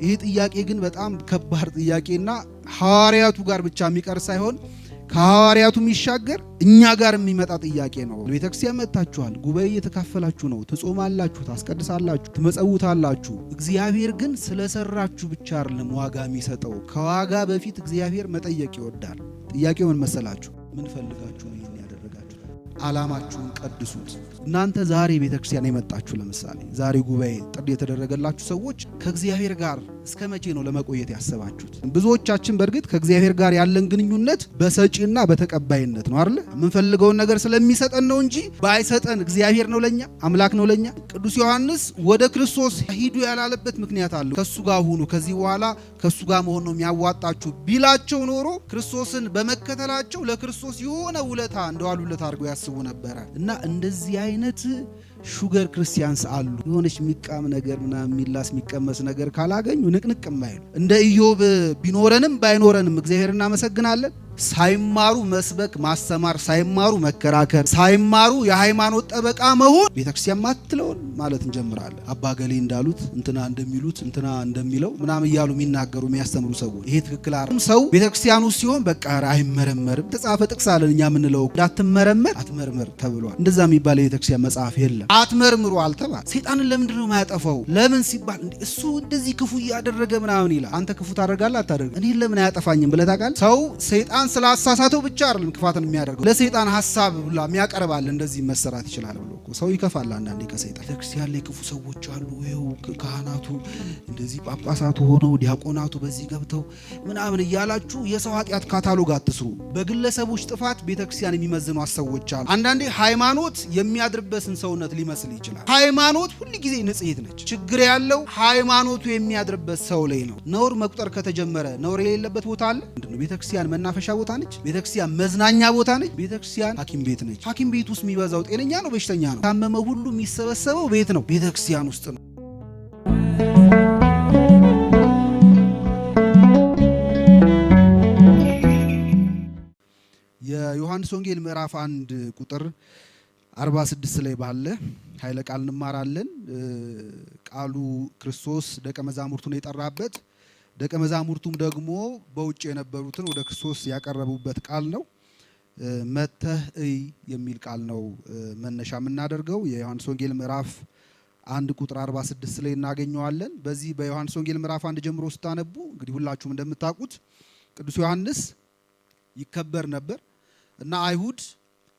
ይሄ ጥያቄ ግን በጣም ከባድ ጥያቄና ሐዋርያቱ ጋር ብቻ የሚቀር ሳይሆን ከሐዋርያቱ የሚሻገር እኛ ጋር የሚመጣ ጥያቄ ነው። ቤተክርስቲያን መጣችኋል፣ ጉባኤ እየተካፈላችሁ ነው፣ ትጾማላችሁ፣ ታስቀድሳላችሁ፣ ትመጸውታላችሁ። እግዚአብሔር ግን ስለሰራችሁ ብቻ አይደለም ዋጋ የሚሰጠው። ከዋጋ በፊት እግዚአብሔር መጠየቅ ይወዳል። ጥያቄው ምን መሰላችሁ? ምን ፈልጋችሁ ነው ይሄን ያደረጋችሁ? ዓላማችሁን ቀድሱት። እናንተ ዛሬ ቤተክርስቲያን የመጣችሁ ለምሳሌ ዛሬ ጉባኤ ጥሪ የተደረገላችሁ ሰዎች ከእግዚአብሔር ጋር እስከ መቼ ነው ለመቆየት ያሰባችሁት? ብዙዎቻችን በእርግጥ ከእግዚአብሔር ጋር ያለን ግንኙነት በሰጪና በተቀባይነት ነው አይደል? የምንፈልገውን ነገር ስለሚሰጠን ነው እንጂ ባይሰጠን እግዚአብሔር ነው ለኛ፣ አምላክ ነው ለኛ። ቅዱስ ዮሐንስ ወደ ክርስቶስ ሂዱ ያላለበት ምክንያት አለው። ከሱ ጋር ሁኑ፣ ከዚህ በኋላ ከሱ ጋር መሆን ነው የሚያዋጣችሁ ቢላቸው ኖሮ ክርስቶስን በመከተላቸው ለክርስቶስ የሆነ ውለታ እንደዋሉለት አድርገው ያስቡ ነበረ። እና እንደዚህ አይነት ሹገር ክርስቲያንስ አሉ። የሆነች የሚቃም ነገር ምናምን የሚላስ የሚቀመስ ነገር ካላገኙ ንቅንቅ የማይሉ እንደ ኢዮብ ቢኖረንም ባይኖረንም እግዚአብሔር እናመሰግናለን። ሳይማሩ መስበክ ማስተማር፣ ሳይማሩ መከራከር፣ ሳይማሩ የሃይማኖት ጠበቃ መሆን ቤተክርስቲያን ማትለውን ማለት እንጀምራለን። አባ ገሌ እንዳሉት እንትና እንደሚሉት እንትና እንደሚለው ምናምን እያሉ የሚናገሩ የሚያስተምሩ ሰዎች ይሄ ትክክል አይደለም። ሰው ቤተክርስቲያኑ ሲሆን በቃ አይመረመርም። ተጻፈ ጥቅስ አለን እኛ የምንለው እንዳትመረመር አትመርምር ተብሏል። እንደዛ የሚባል የቤተክርስቲያን መጽሐፍ የለም። አትመርምሩ አልተባለ። ሰይጣንን ለምንድን ነው የማያጠፋው? ለምን ሲባል እሱ እንደዚህ ክፉ እያደረገ ምናምን ይላል። አንተ ክፉ ታደርጋለህ አታደርግ? እኔ ለምን አያጠፋኝም ብለህ ታውቃለህ? ሰው ሰይጣን ስላሳሳተው ብቻ አይደለም ክፋትን የሚያደርገው፣ ለሰይጣን ሐሳብ ብላ የሚያቀርባል። እንደዚህ መሰራት ይችላል ብሎ እኮ ሰው ይከፋል አንዳንዴ ከሰይጣን። ቤተክርስቲያን ላይ ክፉ ሰዎች አሉ። ይኸው ካህናቱ እንደዚህ ጳጳሳቱ ሆነው ዲያቆናቱ በዚህ ገብተው ምናምን እያላችሁ የሰው ኃጢአት ካታሎግ አትስሩ። በግለሰቦች ጥፋት ቤተክርስቲያን የሚመዝኗት ሰዎች አሉ። አንዳንዴ ሃይማኖት የሚያድርበትን ሰውነት ሊመስል ይችላል። ሃይማኖት ሁሉ ጊዜ ንጽሕት ነች። ችግር ያለው ሃይማኖቱ የሚያድርበት ሰው ላይ ነው። ነውር መቁጠር ከተጀመረ ነውር የሌለበት ቦታ አለ? ምንድነው? ቤተክርስቲያን መናፈሻ ቦታ ነች? ቤተክርስቲያን መዝናኛ ቦታ ነች? ቤተክርስቲያን ሐኪም ቤት ነች። ሐኪም ቤት ውስጥ የሚበዛው ጤነኛ ነው በሽተኛ ነው? ታመመ ሁሉ የሚሰበሰበው ቤት ነው፣ ቤተክርስቲያን ውስጥ ነው። የዮሐንስ ወንጌል ምዕራፍ 1 ቁጥር 46 ላይ ባለ ኃይለ ቃል እንማራለን። ቃሉ ክርስቶስ ደቀ መዛሙርቱን የጠራበት ደቀ መዛሙርቱም ደግሞ በውጭ የነበሩትን ወደ ክርስቶስ ያቀረቡበት ቃል ነው። መተህ እይ የሚል ቃል ነው መነሻ የምናደርገው። የዮሐንስ ወንጌል ምዕራፍ 1 ቁጥር 46 ላይ እናገኘዋለን። በዚህ በዮሐንስ ወንጌል ምዕራፍ 1 ጀምሮ ስታነቡ እንግዲህ ሁላችሁም እንደምታውቁት ቅዱስ ዮሐንስ ይከበር ነበር እና አይሁድ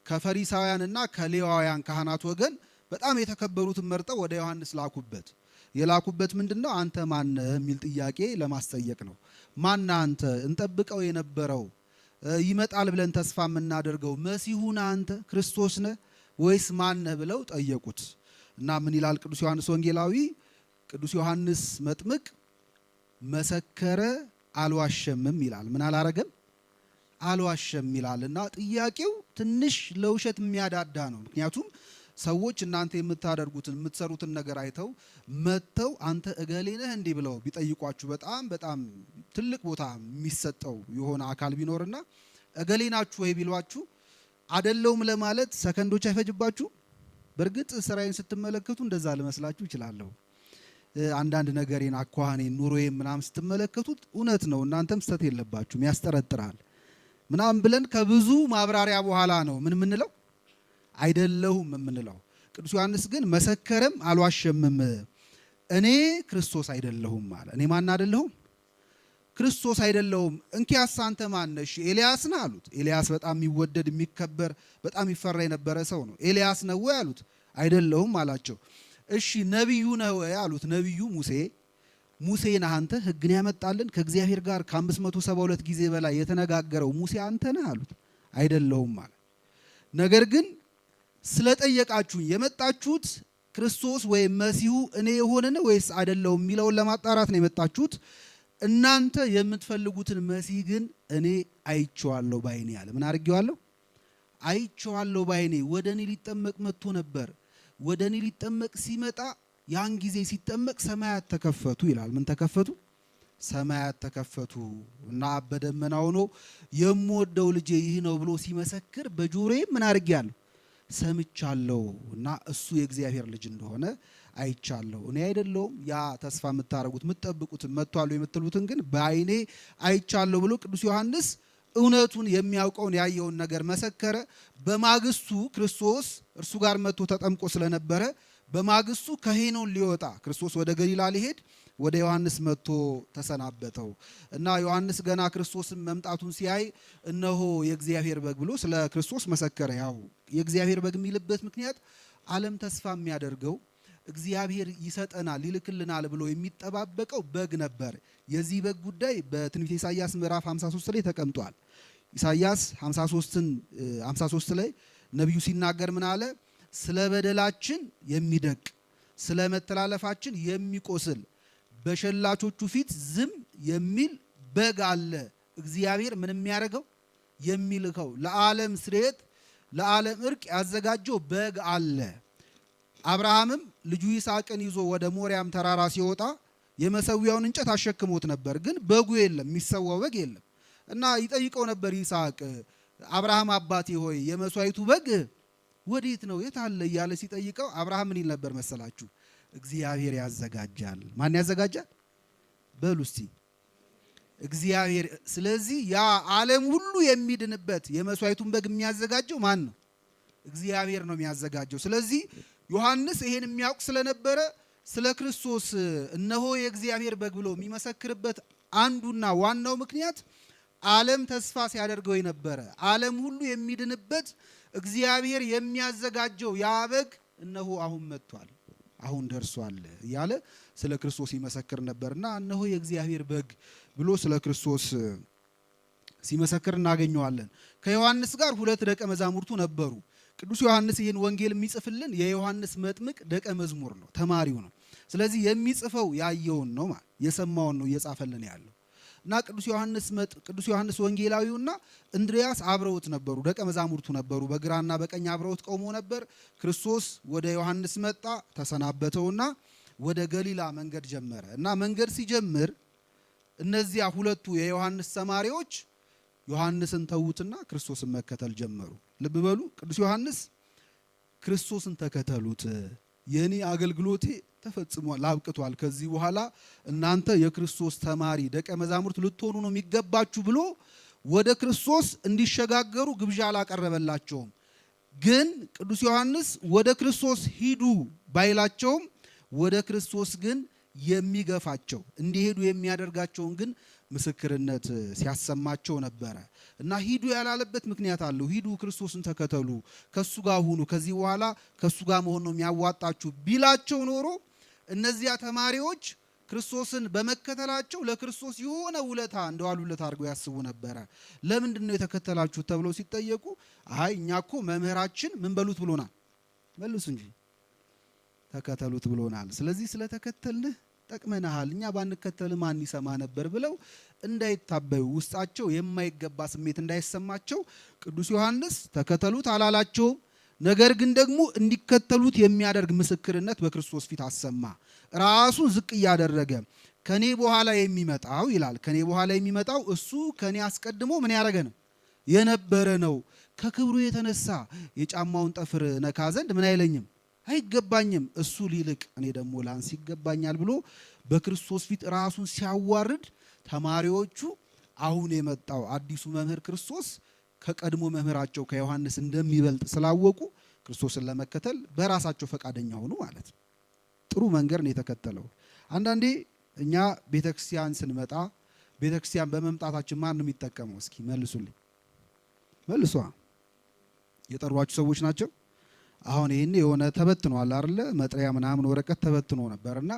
ከፈሪሳውያንና ከሌዋውያን ካህናት ወገን በጣም የተከበሩትን መርጠው ወደ ዮሐንስ ላኩበት። የላኩበት ምንድነው? አንተ ማነህ የሚል ጥያቄ ለማስጠየቅ ነው። ማና አንተ እንጠብቀው የነበረው ይመጣል ብለን ተስፋ የምናደርገው መሲሁን አንተ ክርስቶስ ነህ ወይስ ማነህ ብለው ጠየቁት። እና ምን ይላል ቅዱስ ዮሐንስ ወንጌላዊ? ቅዱስ ዮሐንስ መጥምቅ መሰከረ አልዋሸምም ይላል። ምን አላረገም? አልዋሸም ይላል። እና ጥያቄው ትንሽ ለውሸት የሚያዳዳ ነው። ምክንያቱም ሰዎች እናንተ የምታደርጉትን የምትሰሩትን ነገር አይተው መተው አንተ እገሌ ነህ እንዲህ ብለው ቢጠይቋችሁ በጣም በጣም ትልቅ ቦታ የሚሰጠው የሆነ አካል ቢኖርና እገሌ ናችሁ ወይ ቢሏችሁ አይደለውም ለማለት ሰከንዶች አይፈጅባችሁ? በእርግጥ ስራዬን ስትመለከቱ እንደዛ ልመስላችሁ ይችላለሁ። አንዳንድ ነገሬን አኳኋኔን ኑሮዬን ምናምን ስትመለከቱት እውነት ነው፣ እናንተም ስተት የለባችሁም፣ ያስጠረጥራል ምናምን ብለን ከብዙ ማብራሪያ በኋላ ነው ምን ምንለው አይደለሁም የምንለው። ቅዱስ ዮሐንስ ግን መሰከረም አልዋሸምም። እኔ ክርስቶስ አይደለሁም አለ። እኔ ማን አይደለሁም? ክርስቶስ አይደለሁም። እንኪያስ አንተ ማን ነህ? ኤልያስ ነህ አሉት። ኤልያስ በጣም የሚወደድ የሚከበር በጣም ይፈራ የነበረ ሰው ነው። ኤልያስ ነው ወይ አሉት። አይደለሁም አላቸው። እሺ ነብዩ ነህ ወይ አሉት። ነብዩ ሙሴ ነህ አንተ? ሕግን ያመጣልን ከእግዚአብሔር ጋር ከ572 ጊዜ በላይ የተነጋገረው ሙሴ አንተ ነህ አሉት። አይደለሁም አለ። ነገር ግን ስለጠየቃችሁኝ የመጣችሁት ክርስቶስ ወይም መሲሁ እኔ የሆነን ወይስ አይደለሁም የሚለውን ለማጣራት ነው የመጣችሁት። እናንተ የምትፈልጉትን መሲህ ግን እኔ አይቼዋለሁ ባይኔ አለ። ምን አድርጌዋለሁ? አይቼዋለሁ ባይኔ። ወደ እኔ ሊጠመቅ መጥቶ ነበር። ወደ እኔ ሊጠመቅ ሲመጣ ያን ጊዜ ሲጠመቅ ሰማያት ተከፈቱ ይላል። ምን ተከፈቱ? ሰማያት ተከፈቱ እና በደመና ሆኖ የምወደው ልጄ ይህ ነው ብሎ ሲመሰክር በጆሮዬ ምን አድርጌያለሁ? ሰምቻለሁ እና እሱ የእግዚአብሔር ልጅ እንደሆነ አይቻለሁ። እኔ አይደለሁም ያ ተስፋ የምታረጉት የምትጠብቁት መጥቷል የምትሉትን ግን በዓይኔ አይቻለሁ ብሎ ቅዱስ ዮሐንስ እውነቱን የሚያውቀውን ያየውን ነገር መሰከረ። በማግስቱ ክርስቶስ እርሱ ጋር መጥቶ ተጠምቆ ስለነበረ በማግስቱ ከሄኖን ሊወጣ ክርስቶስ ወደ ገሊላ ሊሄድ ወደ ዮሐንስ መጥቶ ተሰናበተው እና ዮሐንስ ገና ክርስቶስን መምጣቱን ሲያይ እነሆ የእግዚአብሔር በግ ብሎ ስለ ክርስቶስ መሰከረ። ያው የእግዚአብሔር በግ የሚልበት ምክንያት ዓለም ተስፋ የሚያደርገው እግዚአብሔር ይሰጠናል ይልክልናል ብሎ የሚጠባበቀው በግ ነበር። የዚህ በግ ጉዳይ በትንቢተ ኢሳይያስ ምዕራፍ 53 ላይ ተቀምጧል። ኢሳይያስ 53 ላይ ነቢዩ ሲናገር ምን አለ? ስለ በደላችን የሚደቅ ስለ መተላለፋችን የሚቆስል በሸላቾቹ ፊት ዝም የሚል በግ አለ። እግዚአብሔር ምን የሚያደርገው የሚልከው ለዓለም ስርየት ለዓለም እርቅ ያዘጋጀው በግ አለ። አብርሃምም ልጁ ይስሐቅን ይዞ ወደ ሞሪያም ተራራ ሲወጣ የመሰዊያውን እንጨት አሸክሞት ነበር፣ ግን በጉ የለም፣ የሚሰዋው በግ የለም እና ይጠይቀው ነበር ይስሐቅ አብርሃም አባቴ ሆይ የመስዋዕቱ በግ ወዴት ነው የት አለ እያለ ሲጠይቀው አብርሃም ምን ይል ነበር መሰላችሁ? እግዚአብሔር ያዘጋጃል። ማን ያዘጋጃል? በሉ እስቲ እግዚአብሔር። ስለዚህ ያ ዓለም ሁሉ የሚድንበት የመስዋዕቱን በግ የሚያዘጋጀው ማን ነው? እግዚአብሔር ነው የሚያዘጋጀው። ስለዚህ ዮሐንስ ይሄን የሚያውቅ ስለነበረ ስለ ክርስቶስ እነሆ የእግዚአብሔር በግ ብሎ የሚመሰክርበት አንዱና ዋናው ምክንያት ዓለም ተስፋ ሲያደርገው የነበረ ዓለም ሁሉ የሚድንበት እግዚአብሔር የሚያዘጋጀው ያ በግ እነሆ አሁን መጥቷል፣ አሁን ደርሷል እያለ ስለ ክርስቶስ ይመሰክር ነበርና እነሆ የእግዚአብሔር በግ ብሎ ስለ ክርስቶስ ሲመሰክር እናገኘዋለን። ከዮሐንስ ጋር 2 ደቀ መዛሙርቱ ነበሩ። ቅዱስ ዮሐንስ ይህን ወንጌል የሚጽፍልን የዮሐንስ መጥምቅ ደቀ መዝሙር ነው፣ ተማሪው ነው። ስለዚህ የሚጽፈው ያየውን ነው ማለት የሰማውን ነው እየጻፈልን ያለው እና ቅዱስ ዮሐንስ ወንጌላዊውና እንድሪያስ አብረውት ነበሩ፣ ደቀ መዛሙርቱ ነበሩ። በግራና በቀኝ አብረውት ቆሞ ነበር። ክርስቶስ ወደ ዮሐንስ መጣ፣ ተሰናበተውና ወደ ገሊላ መንገድ ጀመረ እና መንገድ ሲጀምር እነዚያ 2ቱ የዮሐንስ ተማሪዎች ዮሐንስን ተዉትና ክርስቶስን መከተል ጀመሩ። ልብ በሉ፣ ቅዱስ ዮሐንስ ክርስቶስን ተከተሉት፣ የኔ አገልግሎቴ ተፈጽሟል፣ አብቅቷል፣ ከዚህ በኋላ እናንተ የክርስቶስ ተማሪ ደቀ መዛሙርት ልትሆኑ ነው የሚገባችሁ ብሎ ወደ ክርስቶስ እንዲሸጋገሩ ግብዣ አላቀረበላቸውም። ግን ቅዱስ ዮሐንስ ወደ ክርስቶስ ሂዱ ባይላቸውም ወደ ክርስቶስ ግን የሚገፋቸው እንዲሄዱ የሚያደርጋቸውን ግን ምስክርነት ሲያሰማቸው ነበረ እና ሂዱ ያላለበት ምክንያት አለው። ሂዱ፣ ክርስቶስን ተከተሉ፣ ከሱ ጋር ሁኑ፣ ከዚህ በኋላ ከሱ ጋር መሆን ነው የሚያዋጣችሁ ቢላቸው ኖሮ እነዚያ ተማሪዎች ክርስቶስን በመከተላቸው ለክርስቶስ የሆነ ውለታ እንደዋሉለት አድርገው ያስቡ ነበረ። ለምንድን ነው የተከተላችሁት ተብለው ሲጠየቁ አይ እኛ እኮ መምህራችን ምን በሉት ብሎናል፣ መልሱ እንጂ ተከተሉት ብሎናል። ስለዚህ ስለተከተልንህ ጠቅመናሃል፣ እኛ ባንከተል ማን ይሰማ ነበር ብለው እንዳይታበዩ ውስጣቸው የማይገባ ስሜት እንዳይሰማቸው ቅዱስ ዮሐንስ ተከተሉት አላላቸውም። ነገር ግን ደግሞ እንዲከተሉት የሚያደርግ ምስክርነት በክርስቶስ ፊት አሰማ። ራሱን ዝቅ እያደረገ ከኔ በኋላ የሚመጣው ይላል፣ ከኔ በኋላ የሚመጣው እሱ ከኔ አስቀድሞ ምን ያደረገ ነው የነበረ ነው። ከክብሩ የተነሳ የጫማውን ጠፍር ነካ ዘንድ ምን አይለኝም አይገባኝም፣ እሱ ሊልቅ እኔ ደግሞ ላንስ ይገባኛል ብሎ በክርስቶስ ፊት ራሱን ሲያዋርድ ተማሪዎቹ አሁን የመጣው አዲሱ መምህር ክርስቶስ ከቀድሞ መምህራቸው ከዮሐንስ እንደሚበልጥ ስላወቁ ክርስቶስን ለመከተል በራሳቸው ፈቃደኛ ሆኑ ማለት ነው። ጥሩ መንገድ ነው የተከተለው። አንዳንዴ እኛ ቤተክርስቲያን ስንመጣ ቤተክርስቲያን በመምጣታችን ማን ነው የሚጠቀመው? እስኪ መልሱልኝ። መልሷ የጠሯችሁ ሰዎች ናቸው። አሁን ይሄን የሆነ ተበትኗል አይደለ? መጥሪያ ምናምን ወረቀት ተበትኖ ነበርና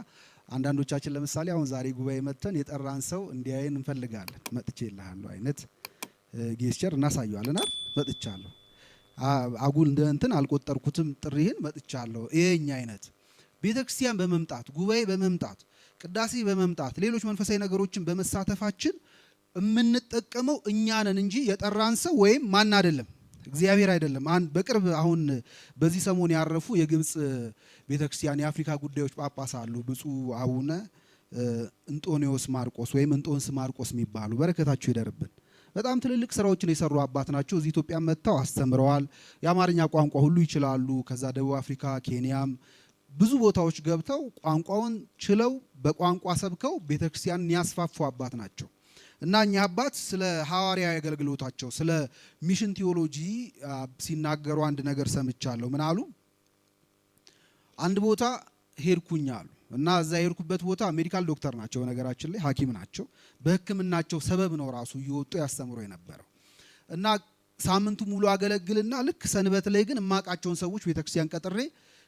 አንዳንዶቻችን ለምሳሌ አሁን ዛሬ ጉባኤ መተን የጠራን ሰው እንዲያየን እንፈልጋለን። መጥቼ እልሃለሁ አይነት ጌስቸር እናሳየዋለን አይደል? መጥቻለሁ፣ አጉል እንደ እንትን አልቆጠርኩትም፣ ጥሪህን መጥቻለሁ። ይሄኛ አይነት ቤተክርስቲያን በመምጣት ጉባኤ በመምጣት ቅዳሴ በመምጣት ሌሎች መንፈሳዊ ነገሮችን በመሳተፋችን የምንጠቀመው እኛ ነን እንጂ የጠራን ሰው ወይም ማን አይደለም፣ እግዚአብሔር አይደለም። በቅርብ አሁን በዚህ ሰሞን ያረፉ የግብፅ ቤተክርስቲያን የአፍሪካ ጉዳዮች ጳጳስ አሉ። ብፁዕ አቡነ እንጦኒዎስ ማርቆስ ወይም እንጦንስ ማርቆስ የሚባሉ በረከታቸው ይደርብን። በጣም ትልልቅ ስራዎችን የሰሩ አባት ናቸው። እዚህ ኢትዮጵያ መጥተው አስተምረዋል። የአማርኛ ቋንቋ ሁሉ ይችላሉ። ከዛ ደቡብ አፍሪካ፣ ኬንያም ብዙ ቦታዎች ገብተው ቋንቋውን ችለው በቋንቋ ሰብከው ቤተክርስቲያንን ያስፋፉ አባት ናቸው እና እኛ አባት ስለ ሐዋርያዊ አገልግሎታቸው ስለ ሚሽን ቲዮሎጂ ሲናገሩ አንድ ነገር ሰምቻለሁ። ምን አሉ? አንድ ቦታ ሄድኩኝ አሉ እና እዛ የሄድኩበት ቦታ ሜዲካል ዶክተር ናቸው፣ ነገራችን ላይ ሐኪም ናቸው። በሕክምናቸው ሰበብ ነው ራሱ እየወጡ ያስተምሩ የነበረው እና ሳምንቱ ሙሉ አገለግልና ልክ ሰንበት ላይ ግን እማቃቸውን ሰዎች ቤተክርስቲያን ቀጥሬ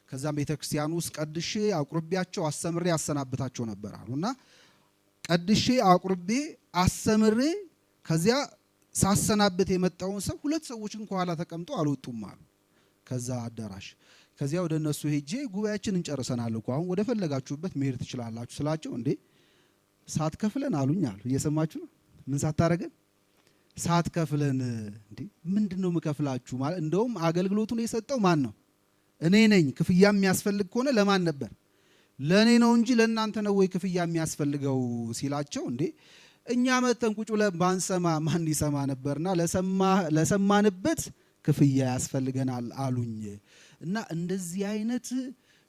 ከዛም ቤተክርስቲያን ውስጥ ቀድሼ አቁርቤያቸው አስተምሬ አሰናብታቸው ነበር አሉና ቀድሼ አቁርቤ አስተምሬ ከዚያ ሳሰናብት የመጣውን ሰው ሁለት ሰዎችን ከኋላ ተቀምጦ አልወጡም አሉ ከዛ አዳራሽ። ከዚያ ወደ እነሱ ሄጄ ጉባኤያችንን እንጨርሰናል እኮ አሁን ወደ ፈለጋችሁበት መሄድ ትችላላችሁ ስላቸው፣ እንዴ ሳትከፍለን አሉኝ አሉ። እየሰማችሁ ነው? ምን ሳታረገን? ሳትከፍለን። እንዴ ምንድነው የምከፍላችሁ? ማለት እንደውም አገልግሎቱን የሰጠው ማን ነው? እኔ ነኝ። ክፍያ የሚያስፈልግ ከሆነ ለማን ነበር? ለእኔ ነው እንጂ ለእናንተ ነው ወይ ክፍያ የሚያስፈልገው ሲላቸው፣ እንዴ እኛ መተን ቁጭ ብለን ባንሰማ ማን ይሰማ ነበርና ለሰማንበት ክፍያ ያስፈልገናል አሉኝ። እና እንደዚህ አይነት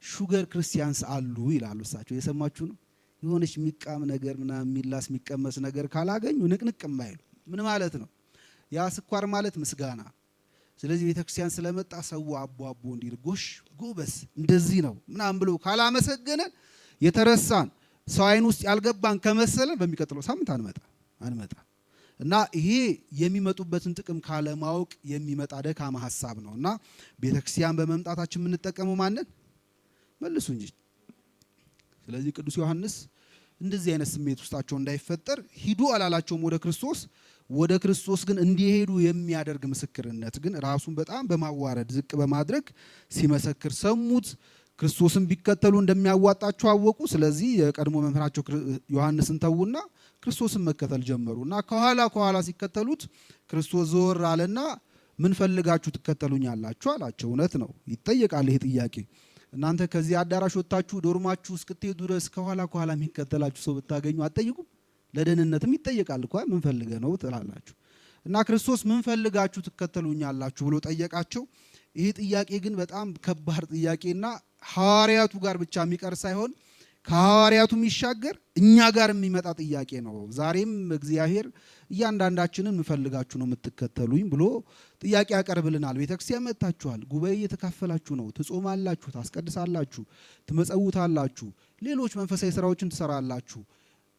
ሹገር ክርስቲያንስ አሉ ይላሉ እሳቸው። የሰማችሁ ነው? የሆነች የሚቃም ነገር ምናምን የሚላስ የሚቀመስ ነገር ካላገኙ ንቅንቅ የማይሉ ምን ማለት ነው? ያ ስኳር ማለት ምስጋና። ስለዚህ ቤተክርስቲያን ስለመጣ ሰው አቦ አቦ እንዲል ጎሽ ጎበስ እንደዚህ ነው ምናምን ብሎ ካላመሰገነን የተረሳን ሰው አይን ውስጥ ያልገባን ከመሰለን በሚቀጥለው ሳምንት አንመጣ እና ይሄ የሚመጡበትን ጥቅም ካለማወቅ የሚመጣ ደካማ ሐሳብ ነው። እና ቤተክርስቲያን በመምጣታችን የምንጠቀመው ማንን መልሱ እንጂ። ስለዚህ ቅዱስ ዮሐንስ እንደዚህ አይነት ስሜት ውስጣቸው እንዳይፈጠር ሂዱ አላላቸውም ወደ ክርስቶስ ግን እንዲሄዱ የሚያደርግ ምስክርነት ግን ራሱን በጣም በማዋረድ ዝቅ በማድረግ ሲመሰክር ሰሙት። ክርስቶስን ቢከተሉ እንደሚያዋጣቸው አወቁ። ስለዚህ የቀድሞ መምህራቸው ዮሐንስን ተዉና ክርስቶስን መከተል ጀመሩና ከኋላ ሲከተሉት ክርስቶስ ዞር አለና ምን ፈልጋችሁ ትከተሉኛላችሁ አላቸው። እውነት ነው ይጠየቃል ይሄ ጥያቄ። እናንተ ከዚህ አዳራሽ ወጣችሁ ዶርማችሁ እስክትሄዱ ድረስ ከኋላ የሚከተላችሁ ሰው ብታገኙ አትጠይቁም? ለደህንነትም ይጠየቃል እኮ ምን ፈልገ ነው ትላላችሁ። እና ክርስቶስ ምን ፈልጋችሁ ትከተሉኛላችሁ ብሎ ጠየቃቸው። ይሄ ጥያቄ ግን በጣም ከባድ ጥያቄና ሐዋርያቱ ጋር ብቻ የሚቀር ሳይሆን ከሐዋርያቱ የሚሻገር እኛ ጋር የሚመጣ ጥያቄ ነው። ዛሬም እግዚአብሔር እያንዳንዳችንን ምፈልጋችሁ ነው የምትከተሉኝ ብሎ ጥያቄ ያቀርብልናል። ቤተክርስቲያን መጥታችኋል፣ ጉባኤ እየተካፈላችሁ ነው፣ ትጾማላችሁ፣ ታስቀድሳላችሁ፣ ትመጸውታላችሁ፣ ሌሎች መንፈሳዊ ስራዎችን ትሰራላችሁ።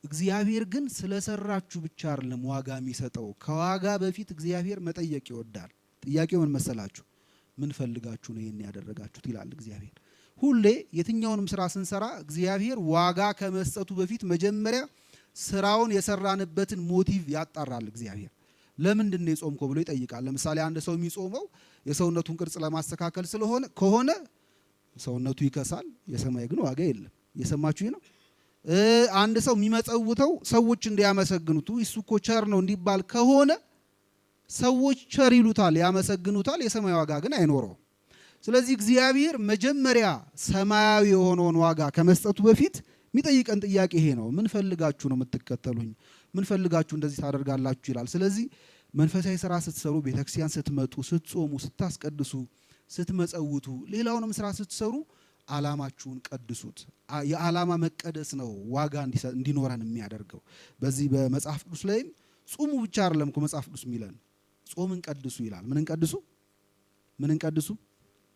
እግዚአብሔር ግን ስለሰራችሁ ብቻ አይደለም ዋጋ የሚሰጠው። ከዋጋ በፊት እግዚአብሔር መጠየቅ ይወዳል። ጥያቄው ምን መሰላችሁ? ምን ፈልጋችሁ ነው ይሄን ያደረጋችሁት ይላል እግዚአብሔር። ሁሌ የትኛውንም ስራ ስንሰራ እግዚአብሔር ዋጋ ከመስጠቱ በፊት መጀመሪያ ስራውን የሰራንበትን ሞቲቭ ያጣራል። እግዚአብሔር ለምንድን ነው የጾምከው ብሎ ይጠይቃል። ለምሳሌ አንድ ሰው የሚጾመው የሰውነቱን ቅርጽ ለማስተካከል ከሆነ ሰውነቱ ይከሳል፣ የሰማይ ግን ዋጋ የለም። የሰማችሁ ነው። አንድ ሰው የሚመጸውተው ሰዎች እንዲያመሰግኑት እሱ እኮ ቸር ነው እንዲባል ከሆነ ሰዎች ቸር ይሉታል፣ ያመሰግኑታል፣ የሰማይ ዋጋ ግን አይኖረውም። ስለዚህ እግዚአብሔር መጀመሪያ ሰማያዊ የሆነውን ዋጋ ከመስጠቱ በፊት የሚጠይቀን ጥያቄ ይሄ ነው። ምን ፈልጋችሁ ነው የምትከተሉኝ? ምን ፈልጋችሁ እንደዚህ ታደርጋላችሁ ይላል። ስለዚህ መንፈሳዊ ስራ ስትሰሩ፣ ቤተክርስቲያን ስትመጡ፣ ስትጾሙ፣ ስታስቀድሱ፣ ስትመጸውቱ፣ ሌላውንም ስራ ስትሰሩ ዓላማችሁን ቀድሱት። የዓላማ መቀደስ ነው ዋጋ እንዲኖረን የሚያደርገው። በዚህ በመጽሐፍ ቅዱስ ላይም ጾሙ ብቻ አይደለም እኮ መጽሐፍ ቅዱስ የሚለን ጾምን ቀድሱ ይላል። ምንን ቀድሱ?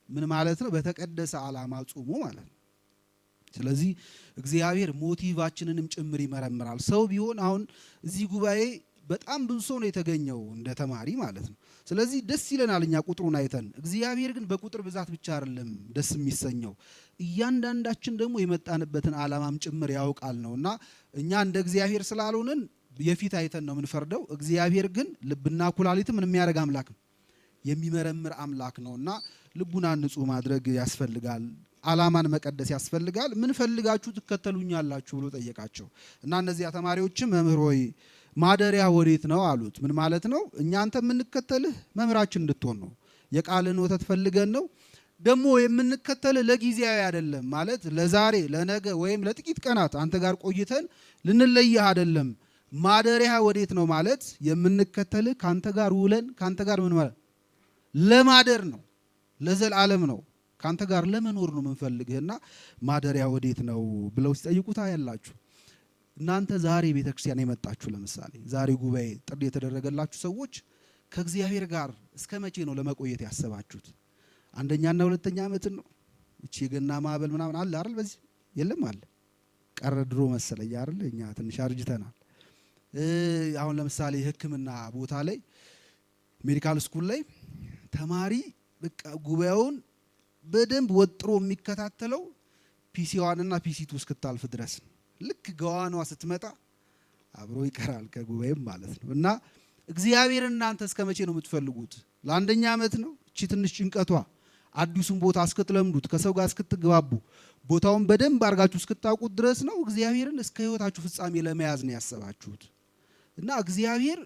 ምን ማለት ነው? በተቀደሰ ዓላማ ጾሙ ማለት ነው። ስለዚህ እግዚአብሔር ሞቲቫችንንም ጭምር ይመረምራል። ሰው ቢሆን አሁን እዚህ ጉባኤ በጣም ብዙ ሰው ነው የተገኘው እንደ ተማሪ ማለት ነው። ስለዚህ ደስ ይለናል እኛ ቁጥሩን አይተን። እግዚአብሔር ግን በቁጥር ብዛት ብቻ አይደለም ደስ የሚሰኘው፣ እያንዳንዳችን ደግሞ የመጣንበትን ዓላማም ጭምር ያውቃል ነውና እኛ እንደ እግዚአብሔር ስላልሆንን የፊት አይተን ነው የምንፈርደው። እግዚአብሔር ግን ልብና ኩላሊትን ምን የሚያደርግ አምላክ ነው? የሚመረምር አምላክ ነውና ልቡናን ንጹህ ማድረግ ያስፈልጋል። ዓላማን መቀደስ ያስፈልጋል። ምን ፈልጋችሁ ትከተሉኛላችሁ ብሎ ጠየቃቸው እና እነዚያ ተማሪዎችም መምህር ሆይ ማደሪያ ወዴት ነው አሉት። ምን ማለት ነው? እኛ አንተ የምንከተልህ መምህራችን እንድትሆን ነው። የቃልን ወተት ፈልገን ነው። ደግሞ የምንከተልህ ለጊዜያዊ አይደለም ማለት ለዛሬ ለነገ ወይም ለጥቂት ቀናት አንተ ጋር ቆይተን ልንለይህ አይደለም። ማደሪያ ወዴት ነው ማለት የምንከተልህ ካንተ ጋር ውለን ካንተ ጋር ምን ማለት ለማደር ነው፣ ለዘላለም ነው። ካንተ ጋር ለመኖር ነው የምንፈልግህና ማደሪያ ወዴት ነው ብለው ሲጠይቁታ ያላችሁ እናንተ ዛሬ ቤተክርስቲያን የመጣችሁ ለምሳሌ ዛሬ ጉባኤ ጥሪ የተደረገላችሁ ሰዎች ከእግዚአብሔር ጋር እስከ መቼ ነው ለመቆየት ያሰባችሁት? አንደኛና ሁለተኛ ዓመት ነው? እቺ ገና ማዕበል ምናምን አለ አይደል? በዚህ የለም አለ ቀረ ድሮ መሰለኝ አይደል? እኛ ትንሽ አርጅተናል። አሁን ለምሳሌ ሕክምና ቦታ ላይ ሜዲካል ስኩል ላይ ተማሪ በቃ ጉባኤውን በደንብ ወጥሮ የሚከታተለው ፒሲ1 እና ፒሲ2 እስክታልፍ ድረስ ልክ ገዋኗ ስትመጣ አብሮ ይቀራል ከጉባኤም ማለት ነው። እና እግዚአብሔር እናንተ እስከ መቼ ነው የምትፈልጉት? ለአንደኛ ዓመት ነው? እቺ ትንሽ ጭንቀቷ አዲሱን ቦታ እስክትለምዱት ከሰው ጋር እስክትግባቡ ቦታውን በደንብ አድርጋችሁ እስክታውቁት ድረስ ነው? እግዚአብሔርን እስከ ህይወታችሁ ፍጻሜ ለመያዝ ነው ያሰባችሁት? እና እግዚአብሔር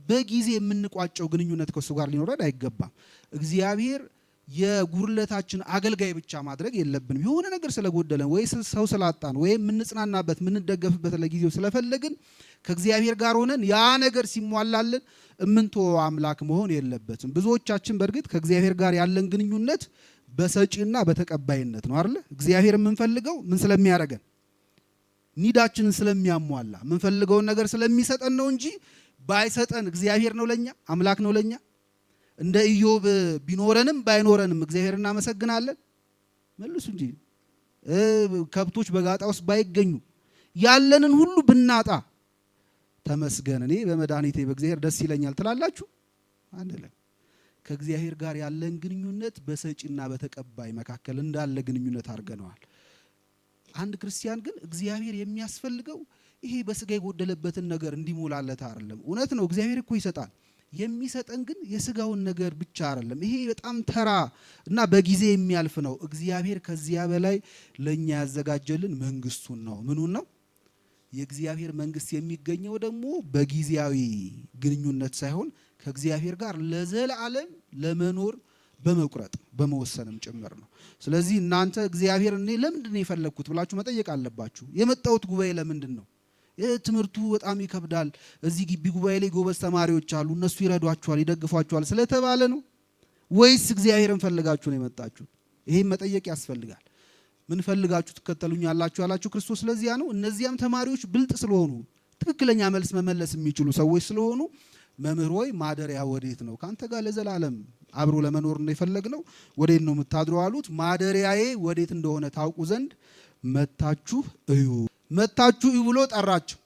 በጊዜ የምንቋጨው ግንኙነት ከሱ ጋር ሊኖረን አይገባም። እግዚአብሔር የጉርለታችን አገልጋይ ብቻ ማድረግ የለብንም። የሆነ ነገር ስለጎደለን ወይ ሰው ስላጣን ወይ የምንጽናናበት የምንደገፍበት ለጊዜው ስለፈለግን ከእግዚአብሔር ጋር ሆነን ያ ነገር ሲሟላልን እምንተወው አምላክ መሆን የለበትም። ብዙዎቻችን በእርግጥ ከእግዚአብሔር ጋር ያለን ግንኙነት በሰጪና በተቀባይነት ነው አይደል? እግዚአብሔር የምንፈልገው ምን ስለሚያደርገን ኒዳችንን ስለሚያሟላ የምንፈልገውን ነገር ስለሚሰጠን ነው እንጂ ባይሰጠን እግዚአብሔር ነው ለኛ አምላክ ነው ለኛ። እንደ ኢዮብ ቢኖረንም ባይኖረንም እግዚአብሔር እናመሰግናለን መልሱ እንጂ ከብቶች በጋጣ ውስጥ ባይገኙ ያለንን ሁሉ ብናጣ ተመስገን እኔ በመድኃኒቴ በእግዚአብሔር ደስ ይለኛል ትላላችሁ አንደለም። ከእግዚአብሔር ጋር ያለን ግንኙነት በሰጪና በተቀባይ መካከል እንዳለ ግንኙነት አድርገነዋል። አንድ ክርስቲያን ግን እግዚአብሔር የሚያስፈልገው ይሄ በስጋ የጎደለበትን ነገር እንዲሞላለት አይደለም። እውነት ነው እግዚአብሔር እኮ ይሰጣል። የሚሰጠን ግን የስጋውን ነገር ብቻ አይደለም። ይሄ በጣም ተራ እና በጊዜ የሚያልፍ ነው። እግዚአብሔር ከዚያ በላይ ለኛ ያዘጋጀልን መንግስቱን ነው። ምኑን ነው? የእግዚአብሔር መንግስት የሚገኘው ደግሞ በጊዜያዊ ግንኙነት ሳይሆን ከእግዚአብሔር ጋር ለዘላለም ለመኖር በመቁረጥ በመወሰንም ጭምር ነው። ስለዚህ እናንተ እግዚአብሔር እኔ ለምንድን ነው የፈለግኩት ብላችሁ መጠየቅ አለባችሁ። የመጣሁት ጉባኤ ለምንድን ነው? ትምህርቱ በጣም ይከብዳል። እዚህ ግቢ ጉባኤ ላይ ጎበዝ ተማሪዎች አሉ፣ እነሱ ይረዷችኋል፣ ይደግፏችኋል ስለተባለ ነው ወይስ እግዚአብሔርን ፈልጋችሁ ነው የመጣችሁት? ይሄን መጠየቅ ያስፈልጋል። ምን ፈልጋችሁ ትከተሉኛላችሁ ያላችሁ ክርስቶስ ስለዚያ ነው። እነዚያም ተማሪዎች ብልጥ ስለሆኑ ትክክለኛ መልስ መመለስ የሚችሉ ሰዎች ስለሆኑ መምህር ሆይ ማደሪያ ወዴት ነው? ካንተ ጋር ለዘላለም አብሮ ለመኖር ነው የፈለግነው፣ ወዴት ነው የምታድረው አሉት። ማደሪያዬ ወዴት እንደሆነ ታውቁ ዘንድ መታችሁ እዩ። መታችሁ እዩ ብሎ ጠራቸው።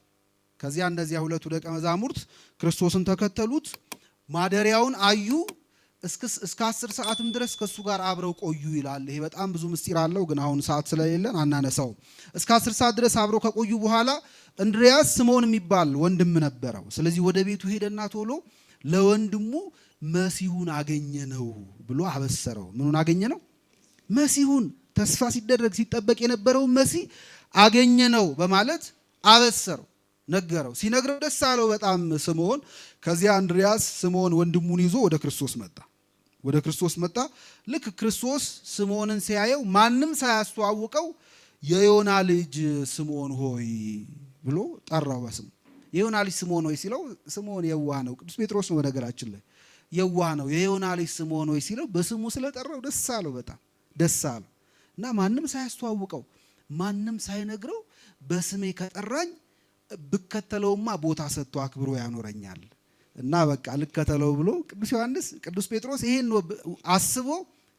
ከዚያ እነዚያ ሁለቱ ደቀ መዛሙርት ክርስቶስን ተከተሉት፣ ማደሪያውን አዩ። እስከ 10 ሰዓትም ድረስ ከሱ ጋር አብረው ቆዩ ይላል። ይሄ በጣም ብዙ ምስጢር አለው፣ ግን አሁን ሰዓት ስለሌለን አናነሳው። እስከ 10 ሰዓት ድረስ አብረው ከቆዩ በኋላ እንድሪያስ ስምዖን የሚባል ወንድም ነበረው። ስለዚህ ወደ ቤቱ ሄደና ቶሎ ለወንድሙ መሲሁን አገኘነው ብሎ አበሰረው። ምኑን አገኘነው? መሲሁን፣ ተስፋ ሲደረግ ሲጠበቅ የነበረው መሲህ አገኘነው በማለት አበሰረው፣ ነገረው። ሲነግረው ደስ አለው በጣም ስምዖን። ከዚያ እንድሪያስ ስምዖን ወንድሙን ይዞ ወደ ክርስቶስ መጣ። ልክ ክርስቶስ ስምዖንን ሲያየው ማንም ሳያስተዋውቀው የዮና ልጅ ስምዖን ሆይ ብሎ ጠራው በስሙ። የዮና ልጅ ስምዖን ሆይ ሲለው ስምዖን የዋህ ነው። ቅዱስ ጴጥሮስ ነው በነገራችን ላይ የዋህ ነው። የዮና ልጅ ስምዖን ሆይ ሲለው በስሙ ስለጠራው ደስ አለው፣ በጣም ደስ አለው። እና ማንም ሳያስተዋውቀው ማንም ሳይነግረው በስሜ ከጠራኝ ብከተለውማ ቦታ ሰጥቶ አክብሮ ያኖረኛል እና በቃ ልከተለው ብሎ ቅዱስ ጴጥሮስ ይሄን አስቦ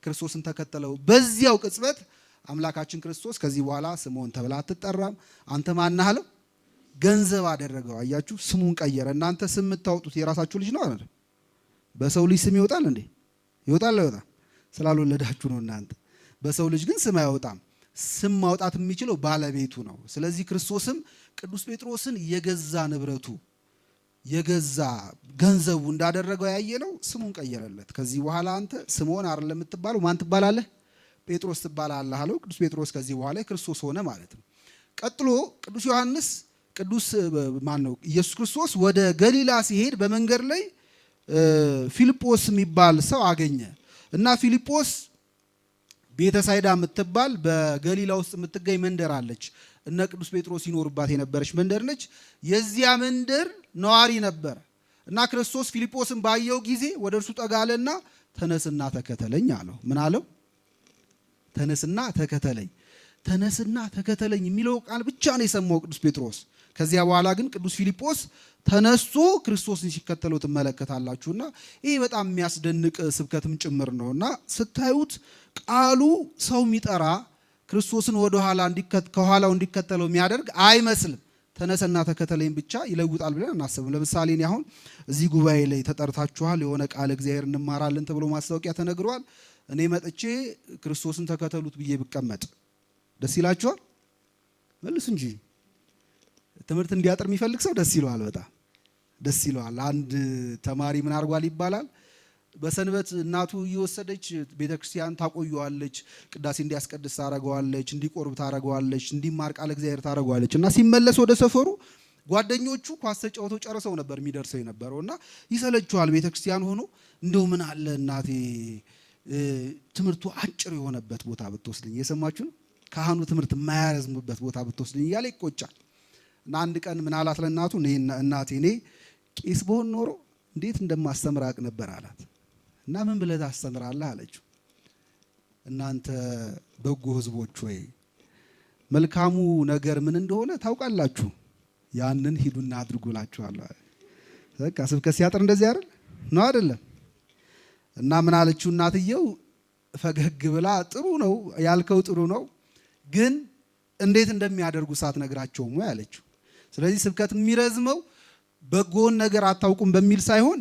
ክርስቶስን ተከተለው። በዚያው ቅጽበት አምላካችን ክርስቶስ ከዚህ በኋላ ስምዖን ተብላ አትጠራም፣ አንተ ማን ነህ አለው። ገንዘብ አደረገው። አያችሁ፣ ስሙን ቀየረ። እናንተ ስም የምታወጡት የራሳችሁ ልጅ ነው አይደል? በሰው ልጅ ስም ይወጣል እንዴ? ይወጣል አይወጣም? ስላልወለዳችሁ ነው እናንተ። በሰው ልጅ ግን ስም አይወጣም። ስም ማውጣት የሚችለው ባለቤቱ ነው። ስለዚህ ክርስቶስም ቅዱስ ጴጥሮስን የገዛ ንብረቱ የገዛ ገንዘቡ እንዳደረገው ያየ ነው። ስሙን ቀየረለት። ከዚህ በኋላ አንተ ስምዖን አይደለም የምትባለው፣ ማን ትባላለህ? ጴጥሮስ ትባላለህ አለው። ቅዱስ ጴጥሮስ ከዚህ በኋላ ክርስቶስ ሆነ ማለት ነው። ቀጥሎ ቅዱስ ዮሐንስ ኢየሱስ ክርስቶስ ወደ ገሊላ ሲሄድ በመንገድ ላይ ፊልጶስ የሚባል ሰው አገኘ እና ፊልጶስ ቤተሳይዳ የምትባል በገሊላ ውስጥ የምትገኝ መንደር አለች። እነ ቅዱስ ጴጥሮስ ይኖርባት የነበረች መንደር ነች። የዚያ መንደር ነዋሪ ነበር እና ክርስቶስ ፊልጶስን ባየው ጊዜ ወደ እርሱ ጠጋ አለና ተነስና ተከተለኝ አለው። ምን አለው? ተነስና ተከተለኝ። ተነስና ተከተለኝ የሚለው ቃል ብቻ ነው የሰማው ቅዱስ ጴጥሮስ። ከዚያ በኋላ ግን ቅዱስ ፊልጶስ ተነስቶ ክርስቶስን ሲከተለው ትመለከታላችሁና ይሄ በጣም የሚያስደንቅ ስብከትም ጭምር ነውና ስታዩት ቃሉ ሰው የሚጠራ ክርስቶስን ከኋላው እንዲከተለው የሚያደርግ አይመስልም። ተነሰና ተከተለኝ ብቻ ይለውጣል ብለን እናስብም። ለምሳሌ እኔ አሁን እዚህ ጉባኤ ላይ ተጠርታችኋል፣ የሆነ ቃል እግዚአብሔር እንማራለን ተብሎ ማስታወቂያ ተነግሯል። እኔ መጥቼ ክርስቶስን ተከተሉት ብዬ ብቀመጥ ደስ ይላችኋል? መልሱ እንጂ። ትምህርት እንዲያጥር የሚፈልግ ሰው ደስ ይለዋል፣ በጣም ደስ ይለዋል። አንድ ተማሪ ምን አድርጓል ይባላል፣ በሰንበት እናቱ እየወሰደች ቤተክርስቲያን ታቆየዋለች፣ ቅዳሴ እንዲያስቀድስ ታረገዋለች፣ እንዲቆርብ ታረገዋለች፣ እንዲማር ቃል እግዚአብሔር ታረገዋለች። እና ሲመለስ ወደ ሰፈሩ ጓደኞቹ ኳስ ተጫውተው ጨርሰው ነበር የሚደርሰው የነበረውና ይሰለችዋል። ቤተክርስቲያን ሆኖ እንደው ምን አለ እናቴ ትምህርቱ አጭር የሆነበት ቦታ ብትወስድኝ፣ የሰማችሁ ነው፣ ካህኑ ትምህርት የማያረዝምበት ቦታ ብትወስድኝ እያለ ይቆጫል። እና አንድ ቀን ምን አላት ለእናቱ፣ እናቴ እኔ ቄስ ብሆን ኖሮ እንዴት እንደማስተምር አውቅ ነበር አላት። እና ምን ብለህ ታስተምራለህ አለችው። እናንተ በጎ ሕዝቦች ወይ መልካሙ ነገር ምን እንደሆነ ታውቃላችሁ፣ ያንን ሂዱና አድርጉ እላችኋለሁ። በቃ ስብከት ሲያጥር እንደዚህ አይደል ነው አይደለም? እና ምን አለችው እናትየው ፈገግ ብላ፣ ጥሩ ነው ያልከው ጥሩ ነው፣ ግን እንዴት እንደሚያደርጉ ሳትነግራቸውም ወይ አለችው። ስለዚህ ስብከት የሚረዝመው በጎን ነገር አታውቁም በሚል ሳይሆን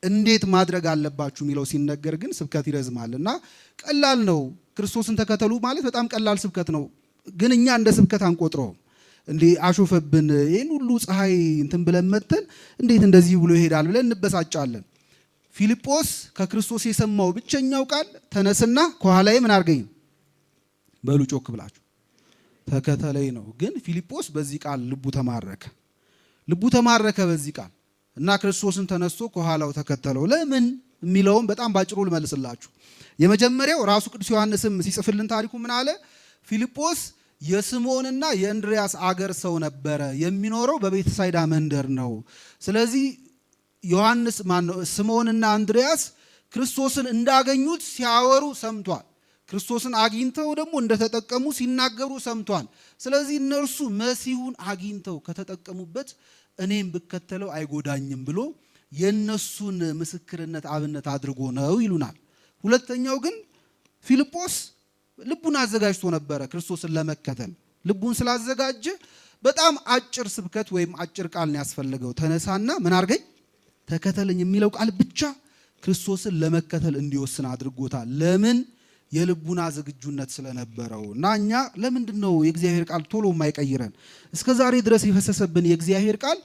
እንዴት ማድረግ አለባችሁ የሚለው ሲነገር ግን ስብከት ይረዝማል። እና ቀላል ነው። ክርስቶስን ተከተሉ ማለት በጣም ቀላል ስብከት ነው። ግን እኛ እንደ ስብከት አንቆጥረውም። እንዴ አሾፈብን፣ ይህን ሁሉ ፀሐይ እንትን ብለን መተን እንዴት እንደዚህ ብሎ ይሄዳል ብለን እንበሳጫለን። ፊልጶስ ከክርስቶስ የሰማው ብቸኛው ቃል ተነስና ከኋላዬ ምን አድርገኝ በሉ ጮክ ብላችሁ ተከተለኝ ነው። ግን ፊልጶስ በዚህ ቃል ልቡ ተማረከ በዚህ ቃል እና ክርስቶስን ተነስቶ ከኋላው ተከተለው። ለምን የሚለውም በጣም ባጭሩ ልመልስላችሁ። የመጀመሪያው ራሱ ቅዱስ ዮሐንስም ሲጽፍልን ታሪኩ ምን አለ? ፊልጶስ የስምዖንና የእንድርያስ አገር ሰው ነበረ፣ የሚኖረው በቤተሳይዳ መንደር ነው። ስለዚህ ስምዖንና እንድርያስ ክርስቶስን እንዳገኙት ሲያወሩ ሰምቷል። ክርስቶስን አግኝተው ደግሞ እንደተጠቀሙ ሲናገሩ ሰምቷል። ስለዚህ እነርሱ መሲሁን አግኝተው ከተጠቀሙበት እኔም ብከተለው አይጎዳኝም ብሎ የነሱን ምስክርነት አብነት አድርጎ ነው ይሉናል። ሁለተኛው ግን ፊልጶስ ልቡን አዘጋጅቶ ነበረ ክርስቶስን ለመከተል። ልቡን ስላዘጋጀ በጣም አጭር ስብከት ወይም አጭር ቃል ነው ያስፈልገው። ተነሳና ምን አድርገኝ ተከተለኝ የሚለው ቃል ብቻ ክርስቶስን ለመከተል እንዲወስን አድርጎታል። ለምን? የልቡና ዝግጁነት ስለነበረው። እና እኛ ለምንድን ነው የእግዚአብሔር ቃል ቶሎ የማይቀይረን? እስከ ዛሬ ድረስ የፈሰሰብን የእግዚአብሔር ቃል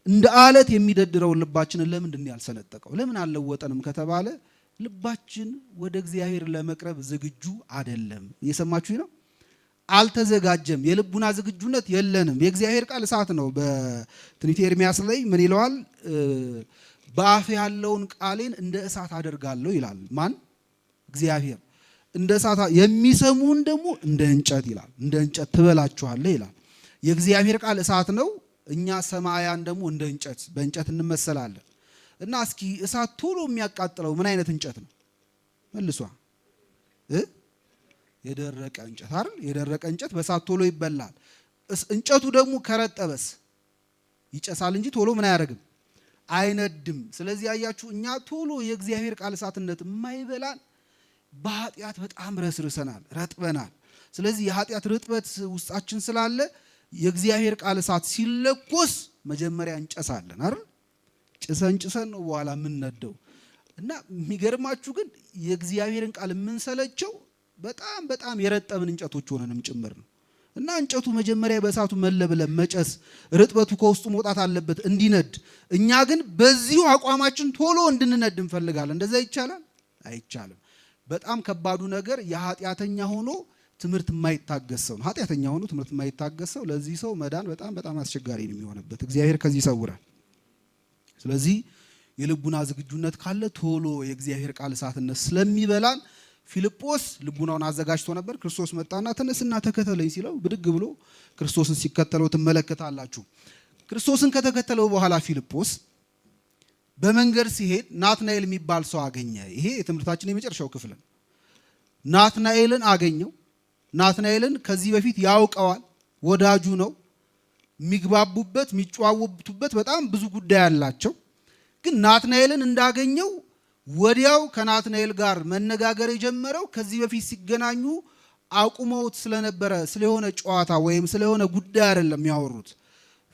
እንደ አለት የሚደድረውን ልባችንን ለምንድን ያልሰነጠቀው? ለምን አልለወጠንም ከተባለ ልባችን ወደ እግዚአብሔር ለመቅረብ ዝግጁ አይደለም። እየሰማችሁ ነው? አልተዘጋጀም። የልቡና ዝግጁነት የለንም። የእግዚአብሔር ቃል እሳት ነው። በትንቢተ ኤርምያስ ላይ ምን ይለዋል? በአፍ ያለውን ቃሌን እንደ እሳት አደርጋለሁ ይላል። ማን? እግዚአብሔር። እንደ እሳት የሚሰሙን ደግሞ እንደ እንጨት ይላል። እንደ እንጨት ትበላችኋለህ ይላል። የእግዚአብሔር ቃል እሳት ነው። እኛ ሰማያን ደግሞ እንደ እንጨት በእንጨት እንመሰላለን። እና እስኪ እሳት ቶሎ የሚያቃጥለው ምን አይነት እንጨት ነው? መልሷ የደረቀ እንጨት አይደል? የደረቀ እንጨት በእሳት ቶሎ ይበላል። እንጨቱ ደግሞ ከረጠበስ ይጨሳል እንጂ ቶሎ ምን አያደርግም? አይነድም። ስለዚህ ያያችሁ እኛ ቶሎ የእግዚአብሔር ቃል እሳትነት የማይበላን በኃጢአት በጣም ረስርሰናል፣ ረጥበናል። ስለዚህ የኃጢአት ርጥበት ውስጣችን ስላለ የእግዚአብሔር ቃል እሳት ሲለኮስ መጀመሪያ እንጨሳለን አይደል? ጭሰን ነው በኋላ የምንነደው። እና የሚገርማችሁ ግን የእግዚአብሔርን ቃል የምንሰለቸው በጣም የረጠብን እንጨቶች ሆነንም ጭምር ነው። እና እንጨቱ መጀመሪያ በእሳቱ መለብለም መጨስ፣ ርጥበቱ ከውስጡ መውጣት አለበት እንዲነድ። እኛ ግን በዚሁ አቋማችን ቶሎ እንድንነድ እንፈልጋለን። እንደዛ ይቻላል? አይቻልም። በጣም ከባዱ ነገር የኃጢአተኛ ሆኖ ትምህርት የማይታገስ ሰው ነው። ኃጢአተኛ ሆኖ ትምህርት የማይታገስ ሰው፣ ለዚህ ሰው መዳን በጣም አስቸጋሪ ነው የሚሆንበት። እግዚአብሔር ከዚህ ይሰውራል። ስለዚህ የልቡና ዝግጁነት ካለ ቶሎ የእግዚአብሔር ቃል እሳትነት ስለሚበላን ፊልጶስ ልቡናውን አዘጋጅቶ ነበር። ክርስቶስ መጣና ተነስና ተከተለኝ ሲለው ብድግ ብሎ ክርስቶስን ሲከተለው ትመለከታላችሁ። ክርስቶስን ከተከተለው በኋላ ፊልጶስ በመንገድ ሲሄድ ናትናኤል የሚባል ሰው አገኘ። ይሄ የትምህርታችን የመጨረሻው ክፍል ነው። ናትናኤልን አገኘው። ናትናኤልን ከዚህ በፊት ያውቀዋል፣ ወዳጁ ነው። የሚግባቡበት የሚጨዋወቱበት በጣም ብዙ ጉዳይ አላቸው። ግን ናትናኤልን እንዳገኘው ወዲያው ከናትናኤል ጋር መነጋገር የጀመረው ከዚህ በፊት ሲገናኙ አቁመውት ስለነበረ ስለሆነ ጨዋታ ወይም ስለሆነ ጉዳይ አይደለም የሚያወሩት።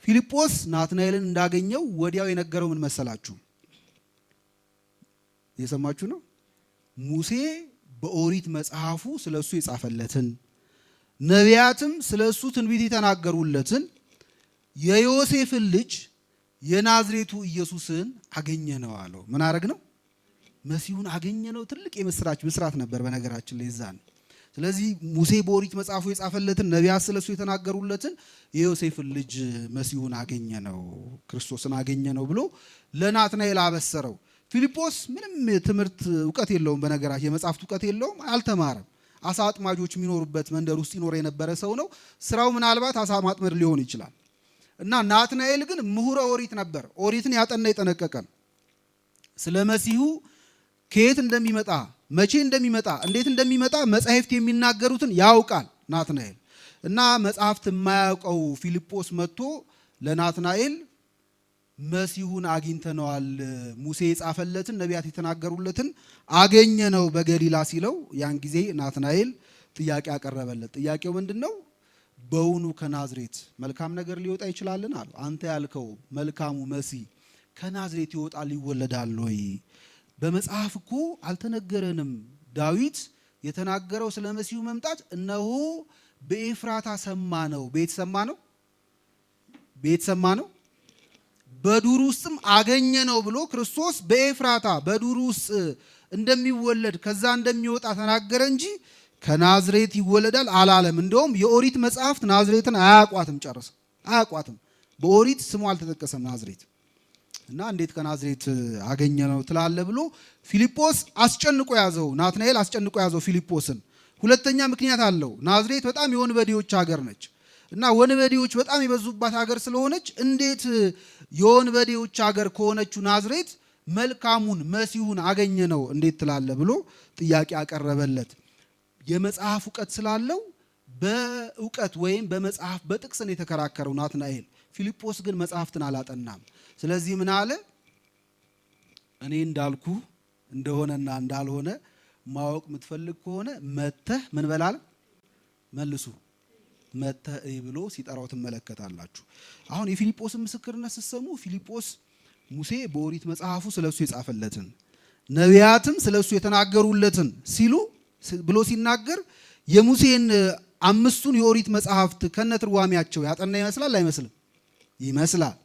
ፊልጶስ ናትናኤልን እንዳገኘው ወዲያው የነገረው ምን መሰላችሁ? የሰማችሁ ነው። ሙሴ በኦሪት መጽሐፉ ስለሱ የጻፈለትን ነቢያትም ስለሱ ትንቢት የተናገሩለትን የዮሴፍን ልጅ የናዝሬቱ ኢየሱስን አገኘ ነው አለው። ምን አረግ ነው? መሲሁን አገኘ ነው። ትልቅ የምስራች ብስራት ነበር በነገራችን ላይ ዛን። ስለዚህ ሙሴ በኦሪት መጽሐፉ የጻፈለትን ነቢያት ስለሱ የተናገሩለትን የዮሴፍን ልጅ መሲሁን አገኘ ነው፣ ክርስቶስን አገኘ ነው ብሎ ለናትናኤል አበሰረው። ፊልጶስ ምንም ትምህርት እውቀት የለውም፣ በነገራችን የመጽሐፍት እውቀት የለውም፣ አልተማረም። አሳ አጥማጆች የሚኖሩበት መንደር ውስጥ ይኖር የነበረ ሰው ነው። ስራው ምናልባት አሳ ማጥመድ ሊሆን ይችላል። እና ናትናኤል ግን ምሁረ ኦሪት ነበር። ኦሪትን ያጠና የጠነቀቀ ስለ መሲሁ ከየት እንደሚመጣ መቼ እንደሚመጣ እንዴት እንደሚመጣ መጻሕፍት የሚናገሩትን ያውቃል ናትናኤል። እና መጽሐፍት የማያውቀው ፊልጶስ መጥቶ ለናትናኤል መሲሁን አግኝተነዋል፣ ሙሴ የጻፈለትን ነቢያት የተናገሩለትን አገኘ ነው በገሊላ ሲለው፣ ያን ጊዜ ናትናኤል ጥያቄ አቀረበለት። ጥያቄው ምንድነው? በውኑ ከናዝሬት መልካም ነገር ሊወጣ ይችላልን አለው። አንተ ያልከው መልካሙ መሲህ ከናዝሬት ይወጣል ይወለዳል ወይ? በመጽሐፍ እኮ አልተነገረንም? ዳዊት የተናገረው ስለ መሲሁ መምጣት እነሆ በኤፍራታ ሰማ ነው። ቤት ሰማ ነው፣ ቤት ሰማ ነው፣ በዱር ውስጥም አገኘ ነው ብሎ ክርስቶስ በኤፍራታ በዱር ውስጥ እንደሚወለድ ከዛ እንደሚወጣ ተናገረ እንጂ ከናዝሬት ይወለዳል አላለም። እንደውም የኦሪት መጽሐፍት ናዝሬትን አያቋትም፣ ጨርሰው አያቋትም። በኦሪት ስሙ አልተጠቀሰም ናዝሬት። እና እንዴት ከናዝሬት አገኘ ነው ትላለ ብሎ ፊልጶስ አስጨንቆ ያዘው። ናትናኤል አስጨንቆ ያዘው ፊልጶስን። ሁለተኛ ምክንያት አለው። ናዝሬት በጣም የወንበዴዎች ሀገር ነች እና ወንበዴዎች በጣም የበዙባት ሀገር ስለሆነች እንዴት የወንበዴዎች ሀገር ከሆነችው ናዝሬት መልካሙን መሲሁን አገኘ ነው እንዴት ትላለ ብሎ ጥያቄ አቀረበለት። የመጽሐፍ እውቀት ስላለው በእውቀት ወይም በመጽሐፍ በጥቅስ ነው የተከራከረው ናትናኤል። ፊልጶስ ግን መጽሐፍትን አላጠናም። ስለዚህ ምን አለ? እኔ እንዳልኩ እንደሆነና እንዳልሆነ ማወቅ የምትፈልግ ከሆነ መተህ ምን በላለ መልሱ መተህ ብሎ ሲጠራው ትመለከታላችሁ። አሁን የፊልጶስን ምስክርነት ስትሰሙ ፊልጶስ ሙሴ በኦሪት መጽሐፉ ስለሱ የጻፈለትን ነቢያትም ስለሱ የተናገሩለትን ሲሉ ብሎ ሲናገር የሙሴን አምስቱን የኦሪት መጽሐፍት ከነትርጓሜያቸው ያጠና ይመስላል አይመስልም? ይመስላል።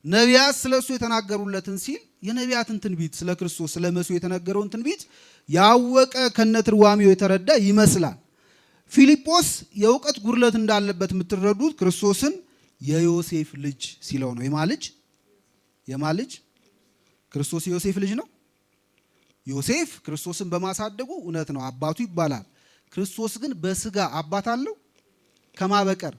ነቢያት ስለሱ የተናገሩለትን ሲል የነቢያትን ትንቢት ስለ ክርስቶስ ስለ መሲሁ የተነገረውን ትንቢት ያወቀ ከነትርጓሜው የተረዳ ይመስላል። ፊልጶስ የእውቀት ጉድለት እንዳለበት የምትረዱት ክርስቶስን የዮሴፍ ልጅ ሲለው ነው። የማ ልጅ? ክርስቶስ የዮሴፍ ልጅ ነው። ዮሴፍ ክርስቶስን በማሳደጉ እውነት ነው አባቱ ይባላል። ክርስቶስ ግን በስጋ አባት አለው? ከማ በቀር?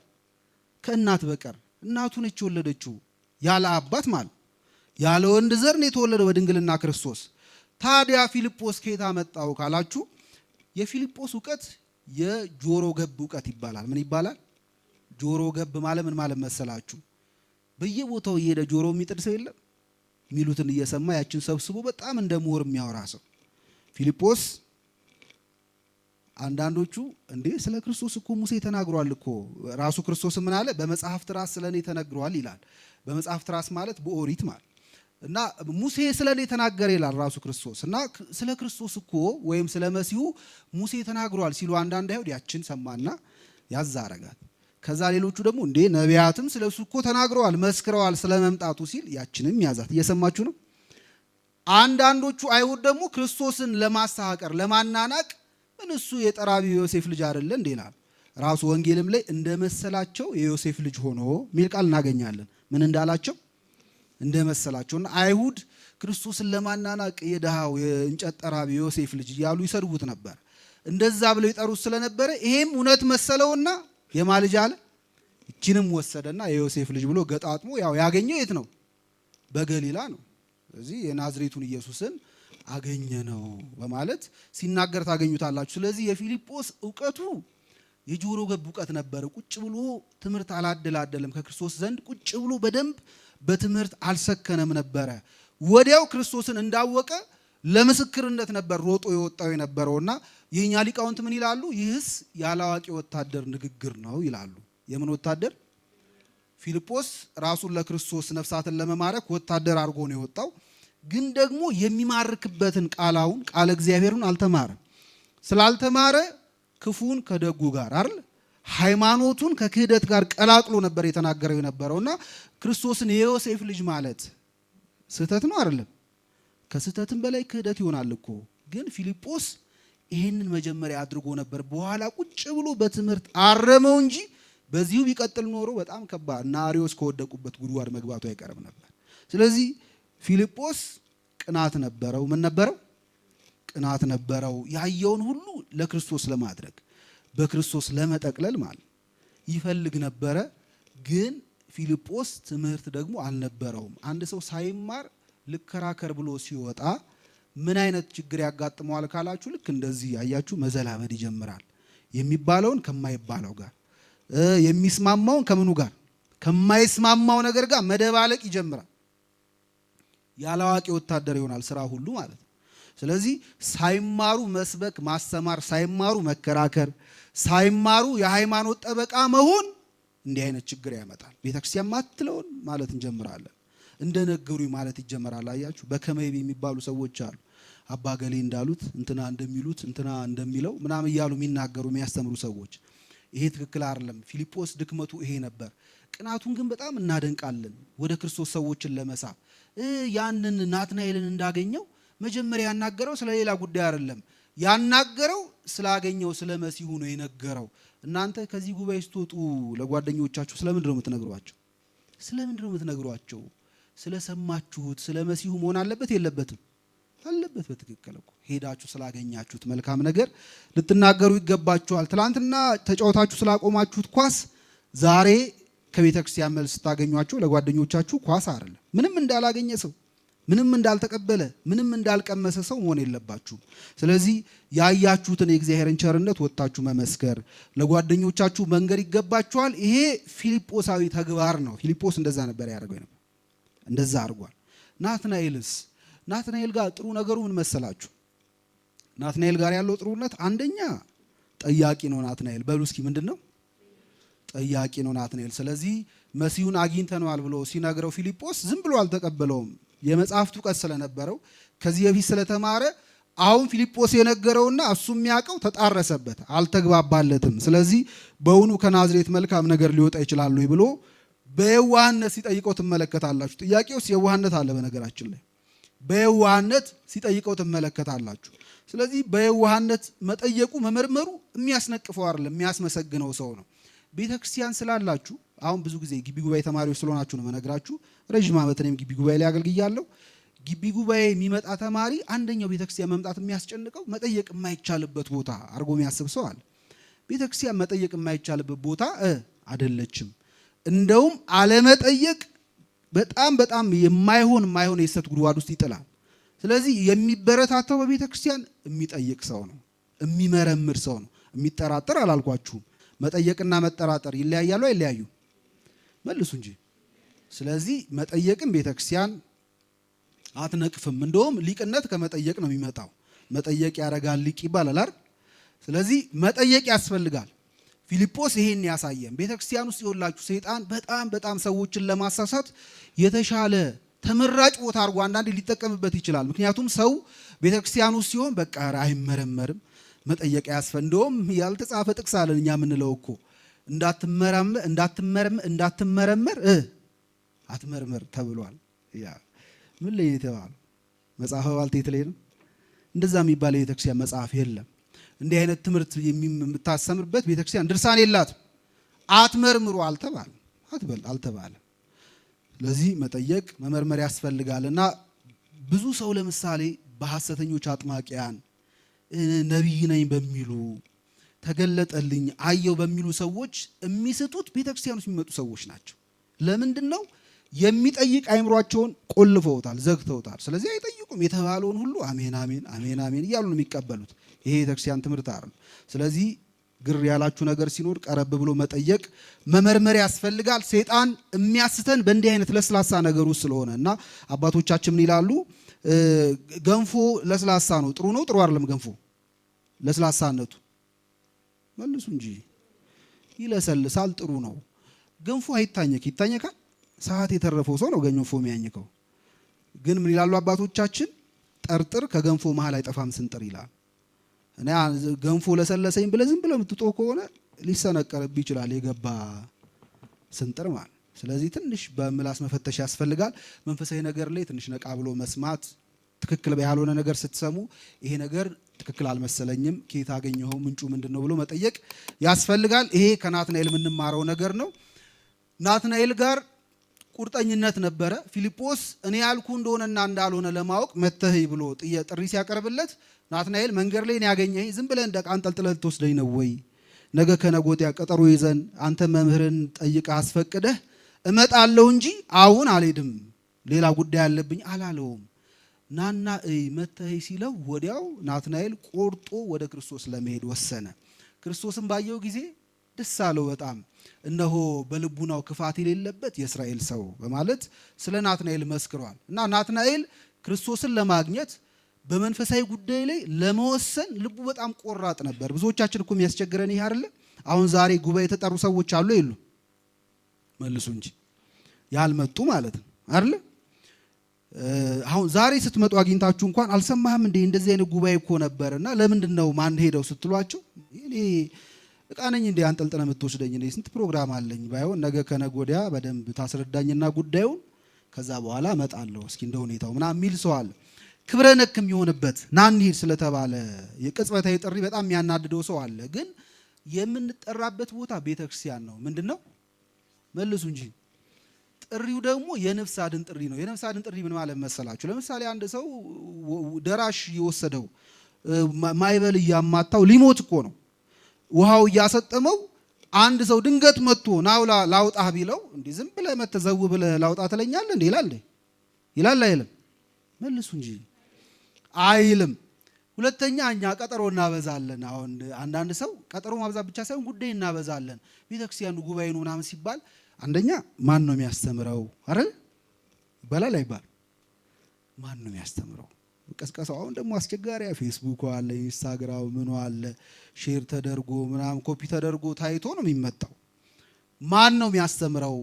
ከእናት በቀር። እናቱ ነች የወለደችው ያለ አባት ማለት ያለ ወንድ ዘር ነው የተወለደው በድንግልና ክርስቶስ። ታዲያ ፊልጶስ ከየት አመጣው ካላችሁ የፊልጶስ እውቀት የጆሮ ገብ እውቀት ይባላል። ምን ይባላል? ጆሮ ገብ ማለት ምን ማለት መሰላችሁ? በየቦታው እየሄደ ጆሮ የሚጥድ ሰው የለም? ሚሉትን እየሰማ ያችን ሰብስቦ በጣም እንደ ምሁር የሚያወራ ሰው ፊልጶስ። አንዳንዶቹ እንዴ ስለ ክርስቶስ እኮ ሙሴ ተናግሯል እኮ ራሱ ክርስቶስ ምን አለ? በመጽሐፍት ራስ ስለኔ ተነግሯል ይላል። በመጽሐፍት ራስ ማለት በኦሪት ማለት እና ሙሴ ስለኔ ተናገረ ይላል ራሱ ክርስቶስ። እና ስለ ክርስቶስ እኮ ወይም ስለ መሲሁ ሙሴ ተናግሯል ሲሉ አንዳንድ አይሁድ ያችን ሰማና ያዝ አረጋት። ከዛ ሌሎቹ ደግሞ እንዴ ነቢያትም ስለሱ እኮ ተናግረዋል መስክረዋል ስለመምጣቱ ሲል ያችንም ያዛት። እየሰማችሁ ነው። አንዳንዶቹ አይሁድ ደግሞ ክርስቶስን ለማስተሐቀር ለማናናቅ ምን እሱ የጠራቢው ዮሴፍ ልጅ አይደለ እንዴ ይላል። ራሱ ወንጌልም ላይ እንደመሰላቸው የዮሴፍ ልጅ ሆኖ ሚል ቃል እናገኛለን። ምን እንዳላቸው እንደመሰላቸውና አይሁድ ክርስቶስን ለማናናቅ የደሃው የእንጨት ጠራቢ ዮሴፍ ልጅ እያሉ ይሰድቡት ነበር። እንደዛ ብለው ይጠሩት ስለነበረ ይሄም እውነት መሰለውና የማ ልጅ አለ? እቺንም ወሰደና የዮሴፍ ልጅ ብሎ ገጣጥሞ ያው ያገኘው የት ነው? በገሊላ ነው። ስለዚህ የናዝሬቱን ኢየሱስን አገኘነው በማለት ሲናገር ታገኙታላችሁ። ስለዚህ የፊልጶስ ዕውቀቱ የጆሮ ገብ ዕውቀት ነበር። ቁጭ ብሎ ትምህርት አላደላደለም። ከክርስቶስ ዘንድ ቁጭ ብሎ በደንብ በትምህርት አልሰከነም ነበረ። ወዲያው ክርስቶስን እንዳወቀ ለምስክርነት ነበር ሮጦ የወጣው የነበረውና የኛ ሊቃውንት ምን ይላሉ? ይህስ ያላዋቂ ወታደር ንግግር ነው ይላሉ። የምን ወታደር? ፊልጶስ ራሱን ለክርስቶስ ነፍሳትን ለመማረክ ወታደር አድርጎ ነው የወጣው። ግን ደግሞ የሚማርክበትን ቃለ እግዚአብሔርን አልተማረም። ስላልተማረ ክፉን ከደጉ ጋር አይደል ሃይማኖቱን ከክህደት ጋር ቀላቅሎ ነበር የተናገረው የነበረውና ክርስቶስን የዮሴፍ ልጅ ማለት ስህተት ነው አይደለም? ከስህተትም በላይ ክህደት ይሆናል እኮ። ግን ፊልጶስ ይሄንን መጀመሪያ አድርጎ ነበር። በኋላ ቁጭ ብሎ በትምህርት አረመው እንጂ በዚሁ ቢቀጥል ኖሮ በጣም ከባድ እና አርዮስ ከወደቁበት ጉድጓድ መግባቱ አይቀርም ነበር። ስለዚህ ፊልጶስ ቅናት ነበረው። ምን ነበረው? ቅናት ነበረው። ያየውን ሁሉ ለክርስቶስ ለማድረግ በክርስቶስ ለመጠቅለል ማለት ይፈልግ ነበረ። ግን ፊልጶስ ትምህርት ደግሞ አልነበረውም። አንድ ሰው ሳይማር ልከራከር ብሎ ሲወጣ ምን አይነት ችግር ያጋጥመዋል ካላችሁ፣ ልክ እንደዚህ ያያችሁ መዘላበድ ይጀምራል። የሚባለውን ከማይባለው ጋር፣ የሚስማማውን ከምኑ ጋር፣ ከማይስማማው ነገር ጋር መደባለቅ ይጀምራል። ያላዋቂ ወታደር ይሆናል ስራ ሁሉ ማለት ነው። ስለዚህ ሳይማሩ መስበክ ማስተማር፣ ሳይማሩ መከራከር፣ ሳይማሩ የሃይማኖት ጠበቃ መሆን እንዲህ አይነት ችግር ያመጣል። ቤተክርስቲያን ማትለውን ማለት እንጀምራለን። እንደነገሩኝ ማለት ይጀምራል። አያችሁ በከመይብ የሚባሉ ሰዎች አሉ። አባ ገሌ እንዳሉት እንትና እንደሚሉት እንትና እንደሚለው ምናምን እያሉ የሚናገሩ የሚያስተምሩ ሰዎች። ይሄ ትክክል አይደለም። ፊልጶስ ድክመቱ ይሄ ነበር። ቅናቱን ግን በጣም እናደንቃለን። ወደ ክርስቶስ ሰዎችን ለመሳብ ያንን ናትናኤልን እንዳገኘው መጀመሪያ ያናገረው ስለሌላ ጉዳይ አይደለም። ያናገረው ስላገኘው ስለ መሲሁ ነው የነገረው። እናንተ ከዚህ ጉባኤ ስትወጡ ለጓደኞቻችሁ ስለምንድን ነው የምትነግሯቸው? ስለምንድን ነው የምትነግሯቸው? ስለሰማችሁት ስለ መሲሁ መሆን አለበት የለበትም? አለበት። በትክክል እኮ ሄዳችሁ ስላገኛችሁት መልካም ነገር ልትናገሩ ይገባችኋል። ትላንትና ተጫውታችሁ ስላቆማችሁት ኳስ ዛሬ ከቤተ ክርስቲያን መልስ ስታገኟቸው ለጓደኞቻችሁ ኳስ አይደለም። ምንም እንዳላገኘ ሰው፣ ምንም እንዳልተቀበለ፣ ምንም እንዳልቀመሰ ሰው መሆን የለባችሁም። ስለዚህ ያያችሁትን የእግዚአብሔርን ቸርነት ወጥታችሁ መመስከር፣ ለጓደኞቻችሁ መንገር ይገባችኋል። ይሄ ፊልጶሳዊ ተግባር ነው። ፊልጶስ እንደዛ ነበር ያደርገው ነበር። እንደዛ አድርጓል። ናትናኤልስ? ናትናኤል ጋር ጥሩ ነገሩ ምን መሰላችሁ? ናትናኤል ጋር ያለው ጥሩነት አንደኛ ጠያቂ ነው ናትናኤል። በሉ እስኪ ምንድነው? ጠያቂ ነው ናትናኤል። ስለዚህ መሲሁን አግኝተነዋል ብሎ ሲነግረው ፊልጶስ ዝም ብሎ አልተቀበለውም። የመጽሐፍቱ ዕውቀት ስለነበረው ከዚህ በፊት ስለተማረ አሁን ፊልጶስ የነገረውና እሱ የሚያውቀው ተጣረሰበት፣ አልተግባባለትም። ስለዚህ በእውኑ ከናዝሬት መልካም ነገር ሊወጣ ይችላል ወይ ብሎ በየዋህነት ሲጠይቀው ትመለከታላችሁ። ጥያቄ ውስጥ የዋህነት አለ። በነገራችን ላይ በየዋህነት ሲጠይቀው ትመለከታላችሁ። ስለዚህ በየዋህነት መጠየቁ መመርመሩ የሚያስነቅፈው አይደለም፣ የሚያስመሰግነው ሰው ነው። ቤተክርስቲያን ስላላችሁ አሁን ብዙ ጊዜ ግቢ ጉባኤ ተማሪዎች ስለሆናችሁ ነው መነግራችሁ። ረጅም ዓመት እኔም ግቢ ጉባኤ ላይ አገልግያለሁ። ግቢ ጉባኤ የሚመጣ ተማሪ አንደኛው ቤተክርስቲያን መምጣት የሚያስጨንቀው መጠየቅ የማይቻልበት ቦታ አድርጎ የሚያስብ ሰው አለ። ቤተክርስቲያን መጠየቅ የማይቻልበት ቦታ አይደለችም። እንደውም አለመጠየቅ በጣም የማይሆን የሰት ጉድጓድ ውስጥ ይጥላል። ስለዚህ የሚበረታታው በቤተክርስቲያን የሚጠይቅ ሰው ነው፣ የሚመረምር ሰው ነው። የሚጠራጠር አላልኳችሁም። መጠየቅና መጠራጠር ይለያያሉ አይለያዩ? መልሱ እንጂ። ስለዚህ መጠየቅም ቤተክርስቲያን አትነቅፍም። እንደውም ሊቅነት ከመጠየቅ ነው የሚመጣው። መጠየቅ ያረጋል ሊቅ ይባላል አይደል? ስለዚህ መጠየቅ ያስፈልጋል። ፊልጶስ ይሄን ያሳየን። ቤተክርስቲያን ውስጥ ይወላችሁ ሰይጣን በጣም ሰዎችን ለማሳሳት የተሻለ ተመራጭ ቦታ አድርጎ አንዳንዴ ሊጠቀምበት ይችላል። ምክንያቱም ሰው ቤተክርስቲያን ውስጥ ሲሆን በቃ አይመረመርም፣ መጠየቅ ያስፈልጋል። እንደውም ያልተጻፈ ጥቅስ አለን እኛ የምንለው እኮ እንዳትመረመር አትመርመር ተብሏል። ያ ምን ላይ የተባለው? መጽሐፈ ባልቴት ላይ ነው። እንደዛ የሚባል የቤተክርስቲያን መጽሐፍ የለም። እንዲህ አይነት ትምህርት የምታስተምርበት ቤተክርስቲያን ድርሳን የላትም። አትመርምሩ አልተባለም። ስለዚህ መጠየቅ መመርመር ያስፈልጋልና ብዙ ሰው ለምሳሌ በሐሰተኞች አጥማቂያን ነቢይ ነኝ በሚሉ ተገለጠልኝ አየው በሚሉ ሰዎች የሚስጡት ቤተክርስቲያን ውስጥ የሚመጡ ሰዎች ናቸው። ለምንድን ነው? የሚጠይቅ አይምሯቸውን ቆልፈውታል፣ ዘግተውታል። ስለዚህ አይጠይቁ። አይጠይቁም። የተባለውን ሁሉ አሜን አሜን አሜን አሜን እያሉ ነው የሚቀበሉት። ይሄ የቤተክርስቲያን ትምህርት አይደለም። ስለዚህ ግር ያላችሁ ነገር ሲኖር ቀረብ ብሎ መጠየቅ መመርመር ያስፈልጋል። ሰይጣን የሚያስተን በእንዲህ አይነት ለስላሳ ነገር ውስጥ ስለሆነ እና አባቶቻችን ምን ይላሉ? ገንፎ ለስላሳ ነው፣ ጥሩ ነው ጥሩ አይደለም? ገንፎ ለስላሳነቱ መልሱ እንጂ ይለሰልሳል፣ ጥሩ ነው። ገንፎ አይታኘክ ይታኘካል። ሰዓት የተረፈው ሰው ነው ገንፎ የሚያኝከው። ግን ምን ይላሉ አባቶቻችን? ጠርጥር ከገንፎ መሃል አይጠፋም ስንጥር ይላል። እና ገንፎ ለሰለሰኝ ብለህ ዝም ብለህ የምትጦ ከሆነ ሊሰነቀርብህ ይችላል የገባ ስንጥር ማለት። ስለዚህ ትንሽ በምላስ መፈተሽ ያስፈልጋል። መንፈሳዊ ነገር ላይ ትንሽ ነቃ ብሎ መስማት፣ ትክክል ያልሆነ ነገር ስትሰሙ ይሄ ነገር ትክክል አልመሰለኝም፣ ከየት አገኘኸው፣ ምንጩ ምንድነው ብሎ መጠየቅ ያስፈልጋል። ይሄ ከናትናኤል የምንማረው ነገር ነው። ናትናኤል ጋር ቁርጠኝነት ነበረ። ፊልጶስ እኔ ያልኩ እንደሆነና እንዳልሆነ ለማወቅ መተህ ብሎ ጥሪ ሲያቀርብለት ናትናኤል መንገድ ላይ ያገኘኝ ዝም ብለህ እንደ አንጠልጥለህ ልትወስደኝ ነው ወይ? ነገ ከነገ ወዲያ ቀጠሮ ይዘን አንተ መምህርን ጠይቀህ አስፈቅደህ እመጣለሁ እንጂ አሁን አልሄድም፣ ሌላ ጉዳይ አለብኝ አላለውም። ናና መተህ ሲለው ወዲያው ናትናኤል ቆርጦ ወደ ክርስቶስ ለመሄድ ወሰነ። ክርስቶስን ባየው ጊዜ ደስ አለው በጣም። እነሆ በልቡናው ክፋት የሌለበት የእስራኤል ሰው በማለት ስለ ናትናኤል መስክሯል። እና ናትናኤል ክርስቶስን ለማግኘት በመንፈሳዊ ጉዳይ ላይ ለመወሰን ልቡ በጣም ቆራጥ ነበር። ብዙዎቻችን እኮ የሚያስቸግረን ይሄ አይደለ? አሁን ዛሬ ጉባኤ የተጠሩ ሰዎች አሉ የሉ? መልሱ እንጂ ያልመጡ ማለት ነው አይደለ? አሁን ዛሬ ስትመጡ አግኝታችሁ እንኳን አልሰማህም እንዴ እንደዚህ አይነት ጉባኤ እኮ ነበርና ለምንድን ነው ማን ሄደው ስትሏቸው እኔ እቃ ነኝ እንዴ አንጠልጥነ የምትወስደኝ እኔ ስንት ፕሮግራም አለኝ፣ ባይሆን ነገ ከነገ ወዲያ በደንብ ታስረዳኝና ጉዳዩን ከዛ በኋላ እመጣለሁ እስኪ እንደ ሁኔታው ምናምን የሚል ሰው አለ። ክብረ ነክ የሚሆንበት ና እንሂድ ስለተባለ የቅጽበታዊ ጥሪ በጣም የሚያናድደው ሰው አለ። ግን የምንጠራበት ቦታ ቤተክርስቲያን ነው። ምንድነው? መልሱ እንጂ ጥሪው ደግሞ የነፍስ አድን ጥሪ ነው። የነፍስ አድን ጥሪ ምን ማለት መሰላችሁ? ለምሳሌ አንድ ሰው ደራሽ የወሰደው ማይበል እያማታው ሊሞት እኮ ነው፣ ውሃው እያሰጠመው አንድ ሰው ድንገት መጥቶ ናውላ ላውጣህ ቢለው እንዴ ዝም ብለህ መተዘው ብለህ ላውጣ ትለኛለህ እንዴ ይላል አይልም? መልሱ እንጂ አይልም። ሁለተኛ እኛ ቀጠሮ እናበዛለን። አሁን አንዳንድ ሰው ቀጠሮ ማብዛት ብቻ ሳይሆን ጉዳይ እናበዛለን። ቤተክርስቲያኑ ጉባኤ ነው ምናምን ሲባል አንደኛ ማን ነው የሚያስተምረው አይደል? ይባላል አይባል? ማን ነው የሚያስተምረው? ቀስቀሳው አሁን ደግሞ አስቸጋሪ ፌስቡክ አለ፣ ኢንስታግራም ምን አለ፣ ሼር ተደርጎ ምናምን ኮፒ ተደርጎ ታይቶ ነው የሚመጣው። ማን ነው የሚያስተምረው?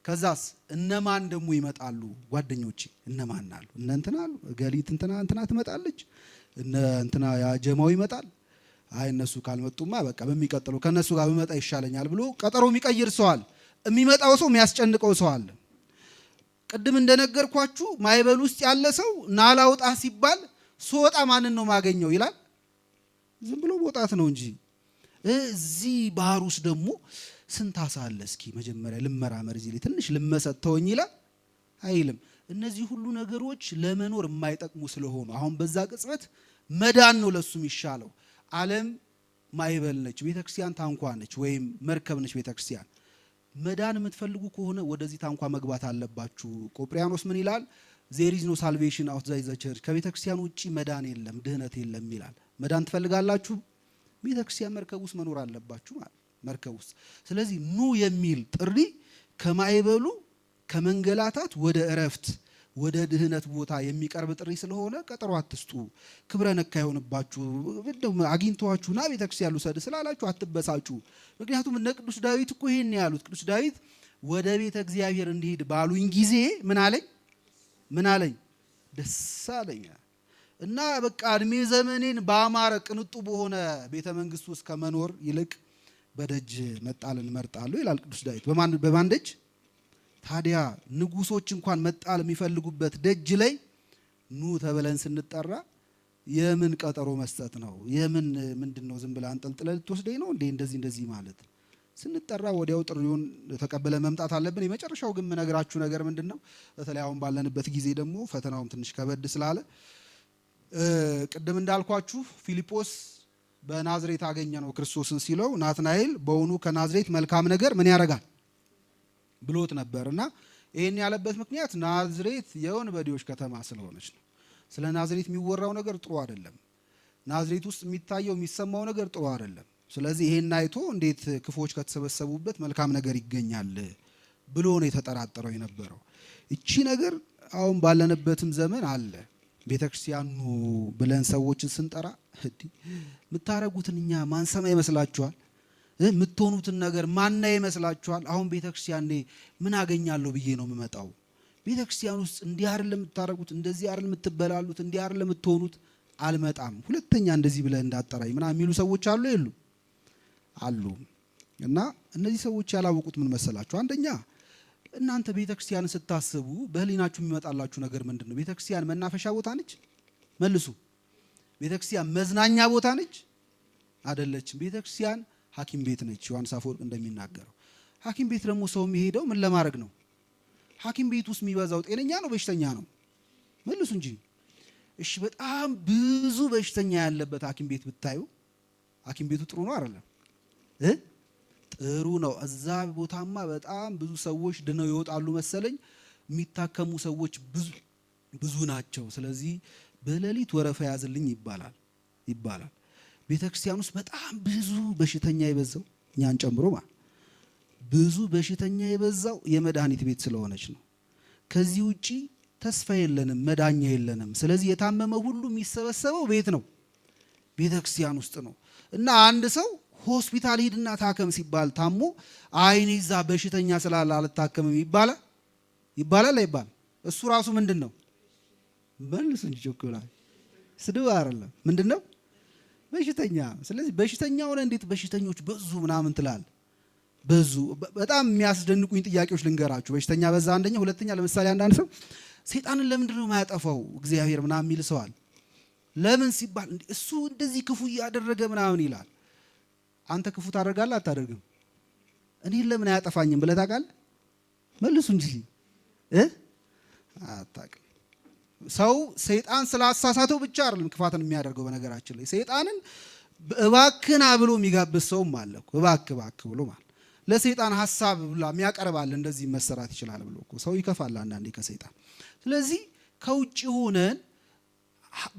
ከዛስ እነማን ደግሞ ይመጣሉ? ጓደኞቼ እነማን አሉ? እነ እንትና አሉ፣ ገሊት እንትና ትመጣለች፣ እነ እንትና ያጀማው ይመጣል። አይ እነሱ ካልመጡማ በቃ በሚቀጥለው ከነሱ ጋር ብመጣ ይሻለኛል ብሎ ቀጠሮ የሚቀይር ሰው አለ። የሚመጣው ሰው የሚያስጨንቀው ሰው አለ። ቅድም እንደነገርኳችሁ ማይበል ውስጥ ያለ ሰው ናላውጣ ሲባል ስወጣ ማንን ነው ማገኘው ይላል? ዝም ብሎ መውጣት ነው እንጂ እዚህ ባህር ውስጥ ደግሞ ስንት አሳ አለ? እስኪ መጀመሪያ ልመራመር፣ እዚህ ላይ ትንሽ ልመሰተውኝ ይላል አይልም? እነዚህ ሁሉ ነገሮች ለመኖር የማይጠቅሙ ስለሆኑ አሁን በዛ ቅጽበት መዳን ነው ለሱ የሚሻለው። ዓለም ማይበል ነች፣ ቤተክርስቲያን ታንኳ ነች ወይም መርከብ ነች ቤተክርስቲያን። መዳን የምትፈልጉ ከሆነ ወደዚህ ታንኳ መግባት አለባችሁ። ቆጵሪያኖስ ምን ይላል? there is no salvation outside the church፣ ከቤተክርስቲያን ውጪ መዳን የለም ድህነት የለም ይላል። መዳን ትፈልጋላችሁ? ቤተክርስቲያን መርከብ ውስጥ መኖር አለባችሁ ማለት መርከብ ውስጥ። ስለዚህ ኑ የሚል ጥሪ ከማይበሉ ከመንገላታት ወደ እረፍት ወደ ድህነት ቦታ የሚቀርብ ጥሪ ስለሆነ ቀጠሮ አትስጡ። ክብረ ነካ ይሆንባችሁ። አግኝተዋችሁና ቤተክርስቲያን ልውሰድ ስላላችሁ አትበሳጩ። ምክንያቱም እነ ቅዱስ ዳዊት እኮ ይሄን ያሉት። ቅዱስ ዳዊት ወደ ቤተ እግዚአብሔር እንዲሄድ ባሉኝ ጊዜ ምን አለኝ? ደስ አለኝ። እና በቃ እድሜ ዘመኔን በአማረ ቅንጡ በሆነ ቤተ መንግስት ውስጥ ከመኖር ይልቅ በደጅ መጣልን እመርጣለሁ ይላል ቅዱስ ዳዊት። በማን ደጅ ታዲያ? ንጉሶች እንኳን መጣል የሚፈልጉበት ደጅ ላይ ኑ ተብለን ስንጠራ የምን ቀጠሮ መስጠት ነው? የምን ምንድነው? ዝም ብለህ አንጠልጥለህ ልትወስደኝ ነው እንዴ? እንደዚህ ማለት ስንጠራ ወዲያው ጥሪውን ተቀበለ መምጣት አለብን። የመጨረሻው ግን የምነግራችሁ ነገር ምንድነው? በተለይ አሁን ባለንበት ጊዜ ደግሞ ፈተናውም ትንሽ ከበድ ስላለ ቅድም እንዳልኳችሁ ፊልጶስ በናዝሬት አገኘ ነው ክርስቶስን ሲለው ናትናኤል በእውኑ ከናዝሬት መልካም ነገር ምን ያደርጋል ብሎት ነበርና ይሄን ያለበት ምክንያት ናዝሬት የወንበዴዎች ከተማ ስለሆነች ነው። ስለ ናዝሬት የሚወራው ነገር ጥሩ አይደለም። ናዝሬት ውስጥ የሚታየው የሚሰማው ነገር ጥሩ አይደለም። ስለዚህ ይሄን አይቶ እንዴት ክፎች ከተሰበሰቡበት መልካም ነገር ይገኛል ብሎ ነው የተጠራጠረው የነበረው። እቺ ነገር አሁን ባለንበትም ዘመን አለ። ቤተክርስቲያኑ ብለን ሰዎችን ስንጠራ የምታረጉትን እኛ ማንሰማ ይመስላችኋል? የምትሆኑትን ነገር ማና ይመስላችኋል? አሁን ቤተክርስቲያን ምን አገኛለሁ ብዬ ነው የምመጣው? ቤተክርስቲያን ውስጥ እንዲህ አይደለም የምታረጉት፣ እንደዚህ አይደለም የምትበላሉት፣ እንዲህ አይደለም የምትሆኑት፣ አልመጣም፣ ሁለተኛ እንደዚህ ብለህ እንዳጠራኝ ምናምን የሚሉ ሰዎች አሉ የሉ? አሉ። እና እነዚህ ሰዎች ያላወቁት ምን መሰላችሁ? አንደኛ እናንተ ቤተክርስቲያንን ስታስቡ በህሊናችሁ የሚመጣላችሁ ነገር ምንድነው? ቤተክርስቲያን መናፈሻ ቦታ ነች? መልሱ። ቤተክርስቲያን መዝናኛ ቦታ ነች? አይደለችም። ቤተክርስቲያን ሐኪም ቤት ነች። ዮሐንስ አፈወርቅ እንደሚናገረው ሐኪም ቤት ደግሞ ሰው የሚሄደው ምን ለማድረግ ነው? ሐኪም ቤት ውስጥ የሚበዛው ጤነኛ ነው በሽተኛ ነው? መልሱ እንጂ። እሺ በጣም ብዙ በሽተኛ ያለበት ሐኪም ቤት ብታዩ ሐኪም ቤቱ ጥሩ ነው አይደለም? ጥሩ ነው። እዛ ቦታማ በጣም ብዙ ሰዎች ድነው ይወጣሉ መሰለኝ። የሚታከሙ ሰዎች ብዙ ናቸው። ስለዚህ በሌሊት ወረፋ ያዝልኝ ይባላል። ቤተክርስቲያን ውስጥ በጣም ብዙ በሽተኛ የበዛው እኛን ጨምሮ ብዙ በሽተኛ የበዛው የመድኃኒት ቤት ስለሆነች ነው። ከዚህ ውጪ ተስፋ የለንም፣ መዳኛ የለንም። ስለዚህ የታመመ ሁሉ የሚሰበሰበው ቤት ነው፣ ቤተክርስቲያን ውስጥ ነው። እና አንድ ሰው ሆስፒታል ሂድና ታከም ሲባል ታሞ አይኔ እዛ በሽተኛ ስላለ አልታከምም ይባላል አይባልም? እሱ ራሱ ምንድነው? መልስ እንጂ ጮክላ ስድብ አይደለም። ምንድነው? በሽተኛ። ስለዚህ በሽተኛ ሆነ እንዴት በሽተኞች በዙ ምናምን ትላል? በዙ። በጣም የሚያስደንቁኝ ጥያቄዎች ልንገራችሁ። በሽተኛ በዛ አንደኛ። ሁለተኛ ለምሳሌ አንዳንድ ሰው ሰይጣንን ለምንድን ነው የማያጠፋው እግዚአብሔር ምናምን የሚል ሰዋል። ለምን ሲባል እሱ እንደዚህ ክፉ እያደረገ ምናምን ይላል። አንተ ክፉ ታደርጋለህ አታደርግም? እኔን ለምን አያጠፋኝም ብለህ ታውቃለህ? መልሱ እንጂ አታውቅም። ሰው ሰይጣን ስላሳሳተው ብቻ አይደለም ክፋትን የሚያደርገው። በነገራችን ላይ ሰይጣንን እባክና ብሎ የሚጋብዝ ሰውም አለ እኮ። እባክህ ብሎ ማለት ለሰይጣን ሐሳብ ብላ የሚያቀርባል። እንደዚህ መሰራት ይችላል ብሎ እኮ ሰው ይከፋል አንዳንዴ ከሰይጣን። ስለዚህ ከውጭ ሆነን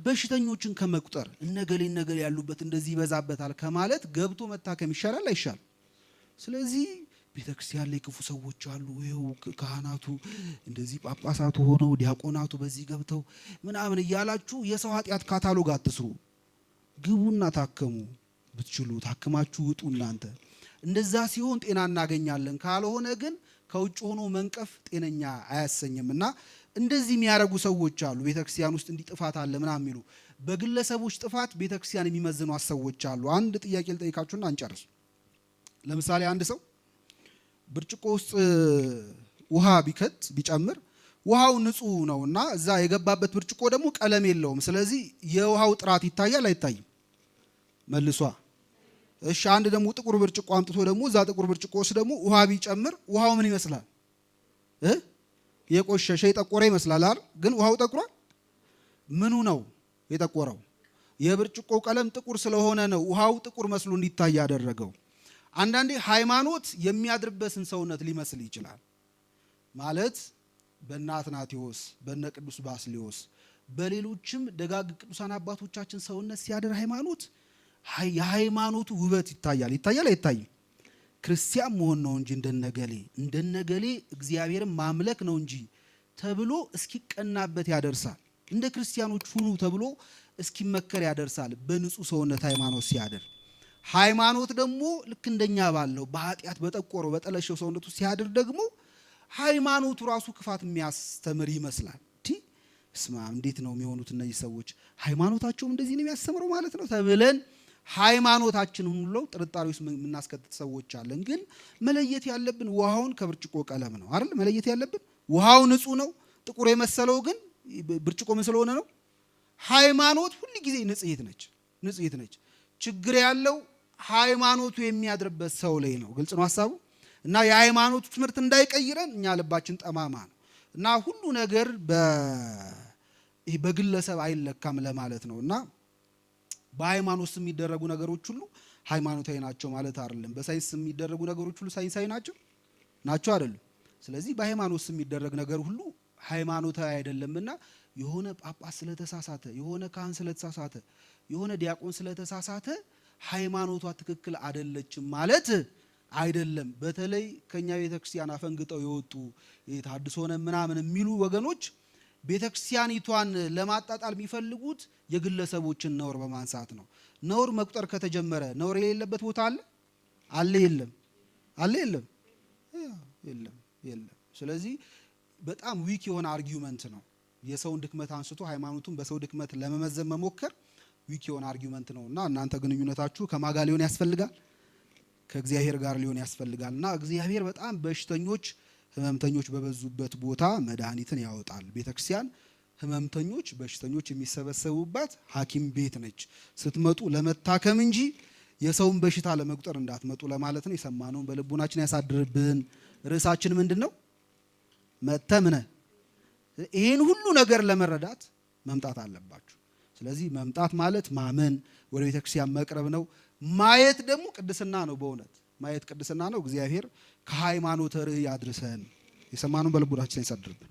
በሽተኞችን ከመቁጠር እነገሌ ያሉበት እንደዚህ ይበዛበታል ከማለት ገብቶ መታከም ይሻላል አይሻል? ስለዚህ ቤተክርስቲያን ላይ ክፉ ሰዎች አሉ፣ ይኸው ካህናቱ እንደዚህ ጳጳሳቱ ሆነው ዲያቆናቱ በዚህ ገብተው ምናምን እያላችሁ የሰው ኃጢአት ካታሎግ አትስሩ። ግቡና ታከሙ። ብትችሉ ታክማችሁ ውጡ እናንተ። እንደዛ ሲሆን ጤና እናገኛለን። ካልሆነ ግን ከውጭ ሆኖ መንቀፍ ጤነኛ አያሰኝምና እንደዚህ የሚያረጉ ሰዎች አሉ። ቤተክርስቲያን ውስጥ እንዲጥፋት አለ ምናምን የሚሉ በግለሰቦች ጥፋት ቤተክርስቲያን የሚመዝኑ ሰዎች አሉ። አንድ ጥያቄ ልጠይቃችሁና አንጨርስ። ለምሳሌ አንድ ሰው ብርጭቆ ውስጥ ውሃ ቢጨምር ውሃው ንጹህ ነውና እዛ የገባበት ብርጭቆ ደግሞ ቀለም የለውም። ስለዚህ የውሃው ጥራት ይታያል አይታይም? መልሷ። እሺ አንድ ደግሞ ጥቁር ብርጭቆ አምጥቶ ደግሞ እዛ ጥቁር ብርጭቆ ውስጥ ደግሞ ውሃ ቢጨምር ውሃው ምን ይመስላል? የቆሸሸ የጠቆረ ይመስላል አይደል? ግን ውሃው ጠቁሯል። ምኑ ነው የጠቆረው? የብርጭቆው ቀለም ጥቁር ስለሆነ ነው ውሃው ጥቁር መስሎ እንዲታይ ያደረገው። አንዳንዴ ሃይማኖት የሚያድርበትን ሰውነት ሊመስል ይችላል። ማለት በእነ አትናቴዎስ በእነ ቅዱስ ባስልዮስ በሌሎችም ደጋግ ቅዱሳን አባቶቻችን ሰውነት ሲያድር ሃይማኖት የሃይማኖቱ ውበት ይታያል አይታይም? ክርስቲያን መሆን ነው እንጂ እንደነገሌ እግዚአብሔርን ማምለክ ነው እንጂ ተብሎ እስኪቀናበት ያደርሳል። እንደ ክርስቲያኖች ሁኑ ተብሎ እስኪመከር ያደርሳል። በንጹህ ሰውነት ሃይማኖት ሲያድር። ሃይማኖት ደግሞ ልክ እንደኛ ባለው በኃጢአት በጠቆረው በጠለሸው ሰውነቱ ሲያድር ደግሞ ሃይማኖቱ ራሱ ክፋት የሚያስተምር ይመስላል። እስማ እንዴት ነው የሚሆኑት እነዚህ ሰዎች? ሃይማኖታቸውም እንደዚህ ነው የሚያስተምረው ማለት ነው ተብለን ሃይማኖታችንን ሁሉ ጥርጣሬ ውስጥ የምናስከትት ሰዎች አለን። ግን መለየት ያለብን ውሃውን ከብርጭቆ ቀለም ነው አይደል? መለየት ያለብን ውሃው ንጹህ ነው። ጥቁር የመሰለው ግን ብርጭቆ ምን ስለሆነ ነው? ሃይማኖት ሁሉ ጊዜ ንጽሕት ነች። ችግር ያለው ሃይማኖቱ የሚያድርበት ሰው ላይ ነው። ግልጽ ነው ሐሳቡ። እና የሃይማኖቱ ትምህርት እንዳይቀይረን እኛ ልባችን ጠማማ ነው እና ሁሉ ነገር በግለሰብ አይለካም ለማለት ነው። እና በሃይማኖት የሚደረጉ ነገሮች ሁሉ ሃይማኖታዊ ናቸው ማለት አይደለም። በሳይንስ የሚደረጉ ነገሮች ሁሉ ሳይንሳዊ ናቸው አይደሉም? ስለዚህ በሃይማኖት የሚደረግ ነገር ሁሉ ሃይማኖታዊ አይደለምና የሆነ ጳጳስ ስለተሳሳተ፣ የሆነ ካህን ስለተሳሳተ፣ የሆነ ዲያቆን ስለተሳሳተ ሃይማኖቷ ትክክል አይደለችም ማለት አይደለም። በተለይ ከኛ ቤተክርስቲያን አፈንግጠው የወጡ የታድሶነ ምናምን የሚሉ ወገኖች ቤተክርስቲያኒቷን ለማጣጣል የሚፈልጉት የግለሰቦችን ነውር በማንሳት ነው። ነውር መቁጠር ከተጀመረ ነውር የሌለበት ቦታ አለ አለ የለም አለ የለም የለም የለም። ስለዚህ በጣም ዊክ የሆነ አርጊውመንት ነው። የሰውን ድክመት አንስቶ ሃይማኖቱን በሰው ድክመት ለመመዘን መሞከር ዊክ የሆነ አርጊውመንት ነውና እናንተ ግንኙነታችሁ ከማጋ ሊሆን ያስፈልጋል፣ ከእግዚአብሔር ጋር ሊሆን ያስፈልጋልና እግዚአብሔር በጣም በሽተኞች ህመምተኞች በበዙበት ቦታ መድኃኒትን ያወጣል። ቤተክርስቲያን ህመምተኞች በሽተኞች የሚሰበሰቡባት ሐኪም ቤት ነች። ስትመጡ ለመታከም እንጂ የሰውን በሽታ ለመቁጠር እንዳትመጡ ለማለት ነው። የሰማነውን በልቡናችን ያሳድርብን። ርዕሳችን ምንድነው? መተምነ ይሄን ሁሉ ነገር ለመረዳት መምጣት አለባችሁ። ስለዚህ መምጣት ማለት ማመን፣ ወደ ቤተክርስቲያን መቅረብ ነው። ማየት ደግሞ ቅድስና ነው። በእውነት ማየት ቅድስና ነው። እግዚአብሔር ከሃይማኖተ ርዕይ ያድርሰን። የሰማነውን በልቡናችን ያሳድርብን።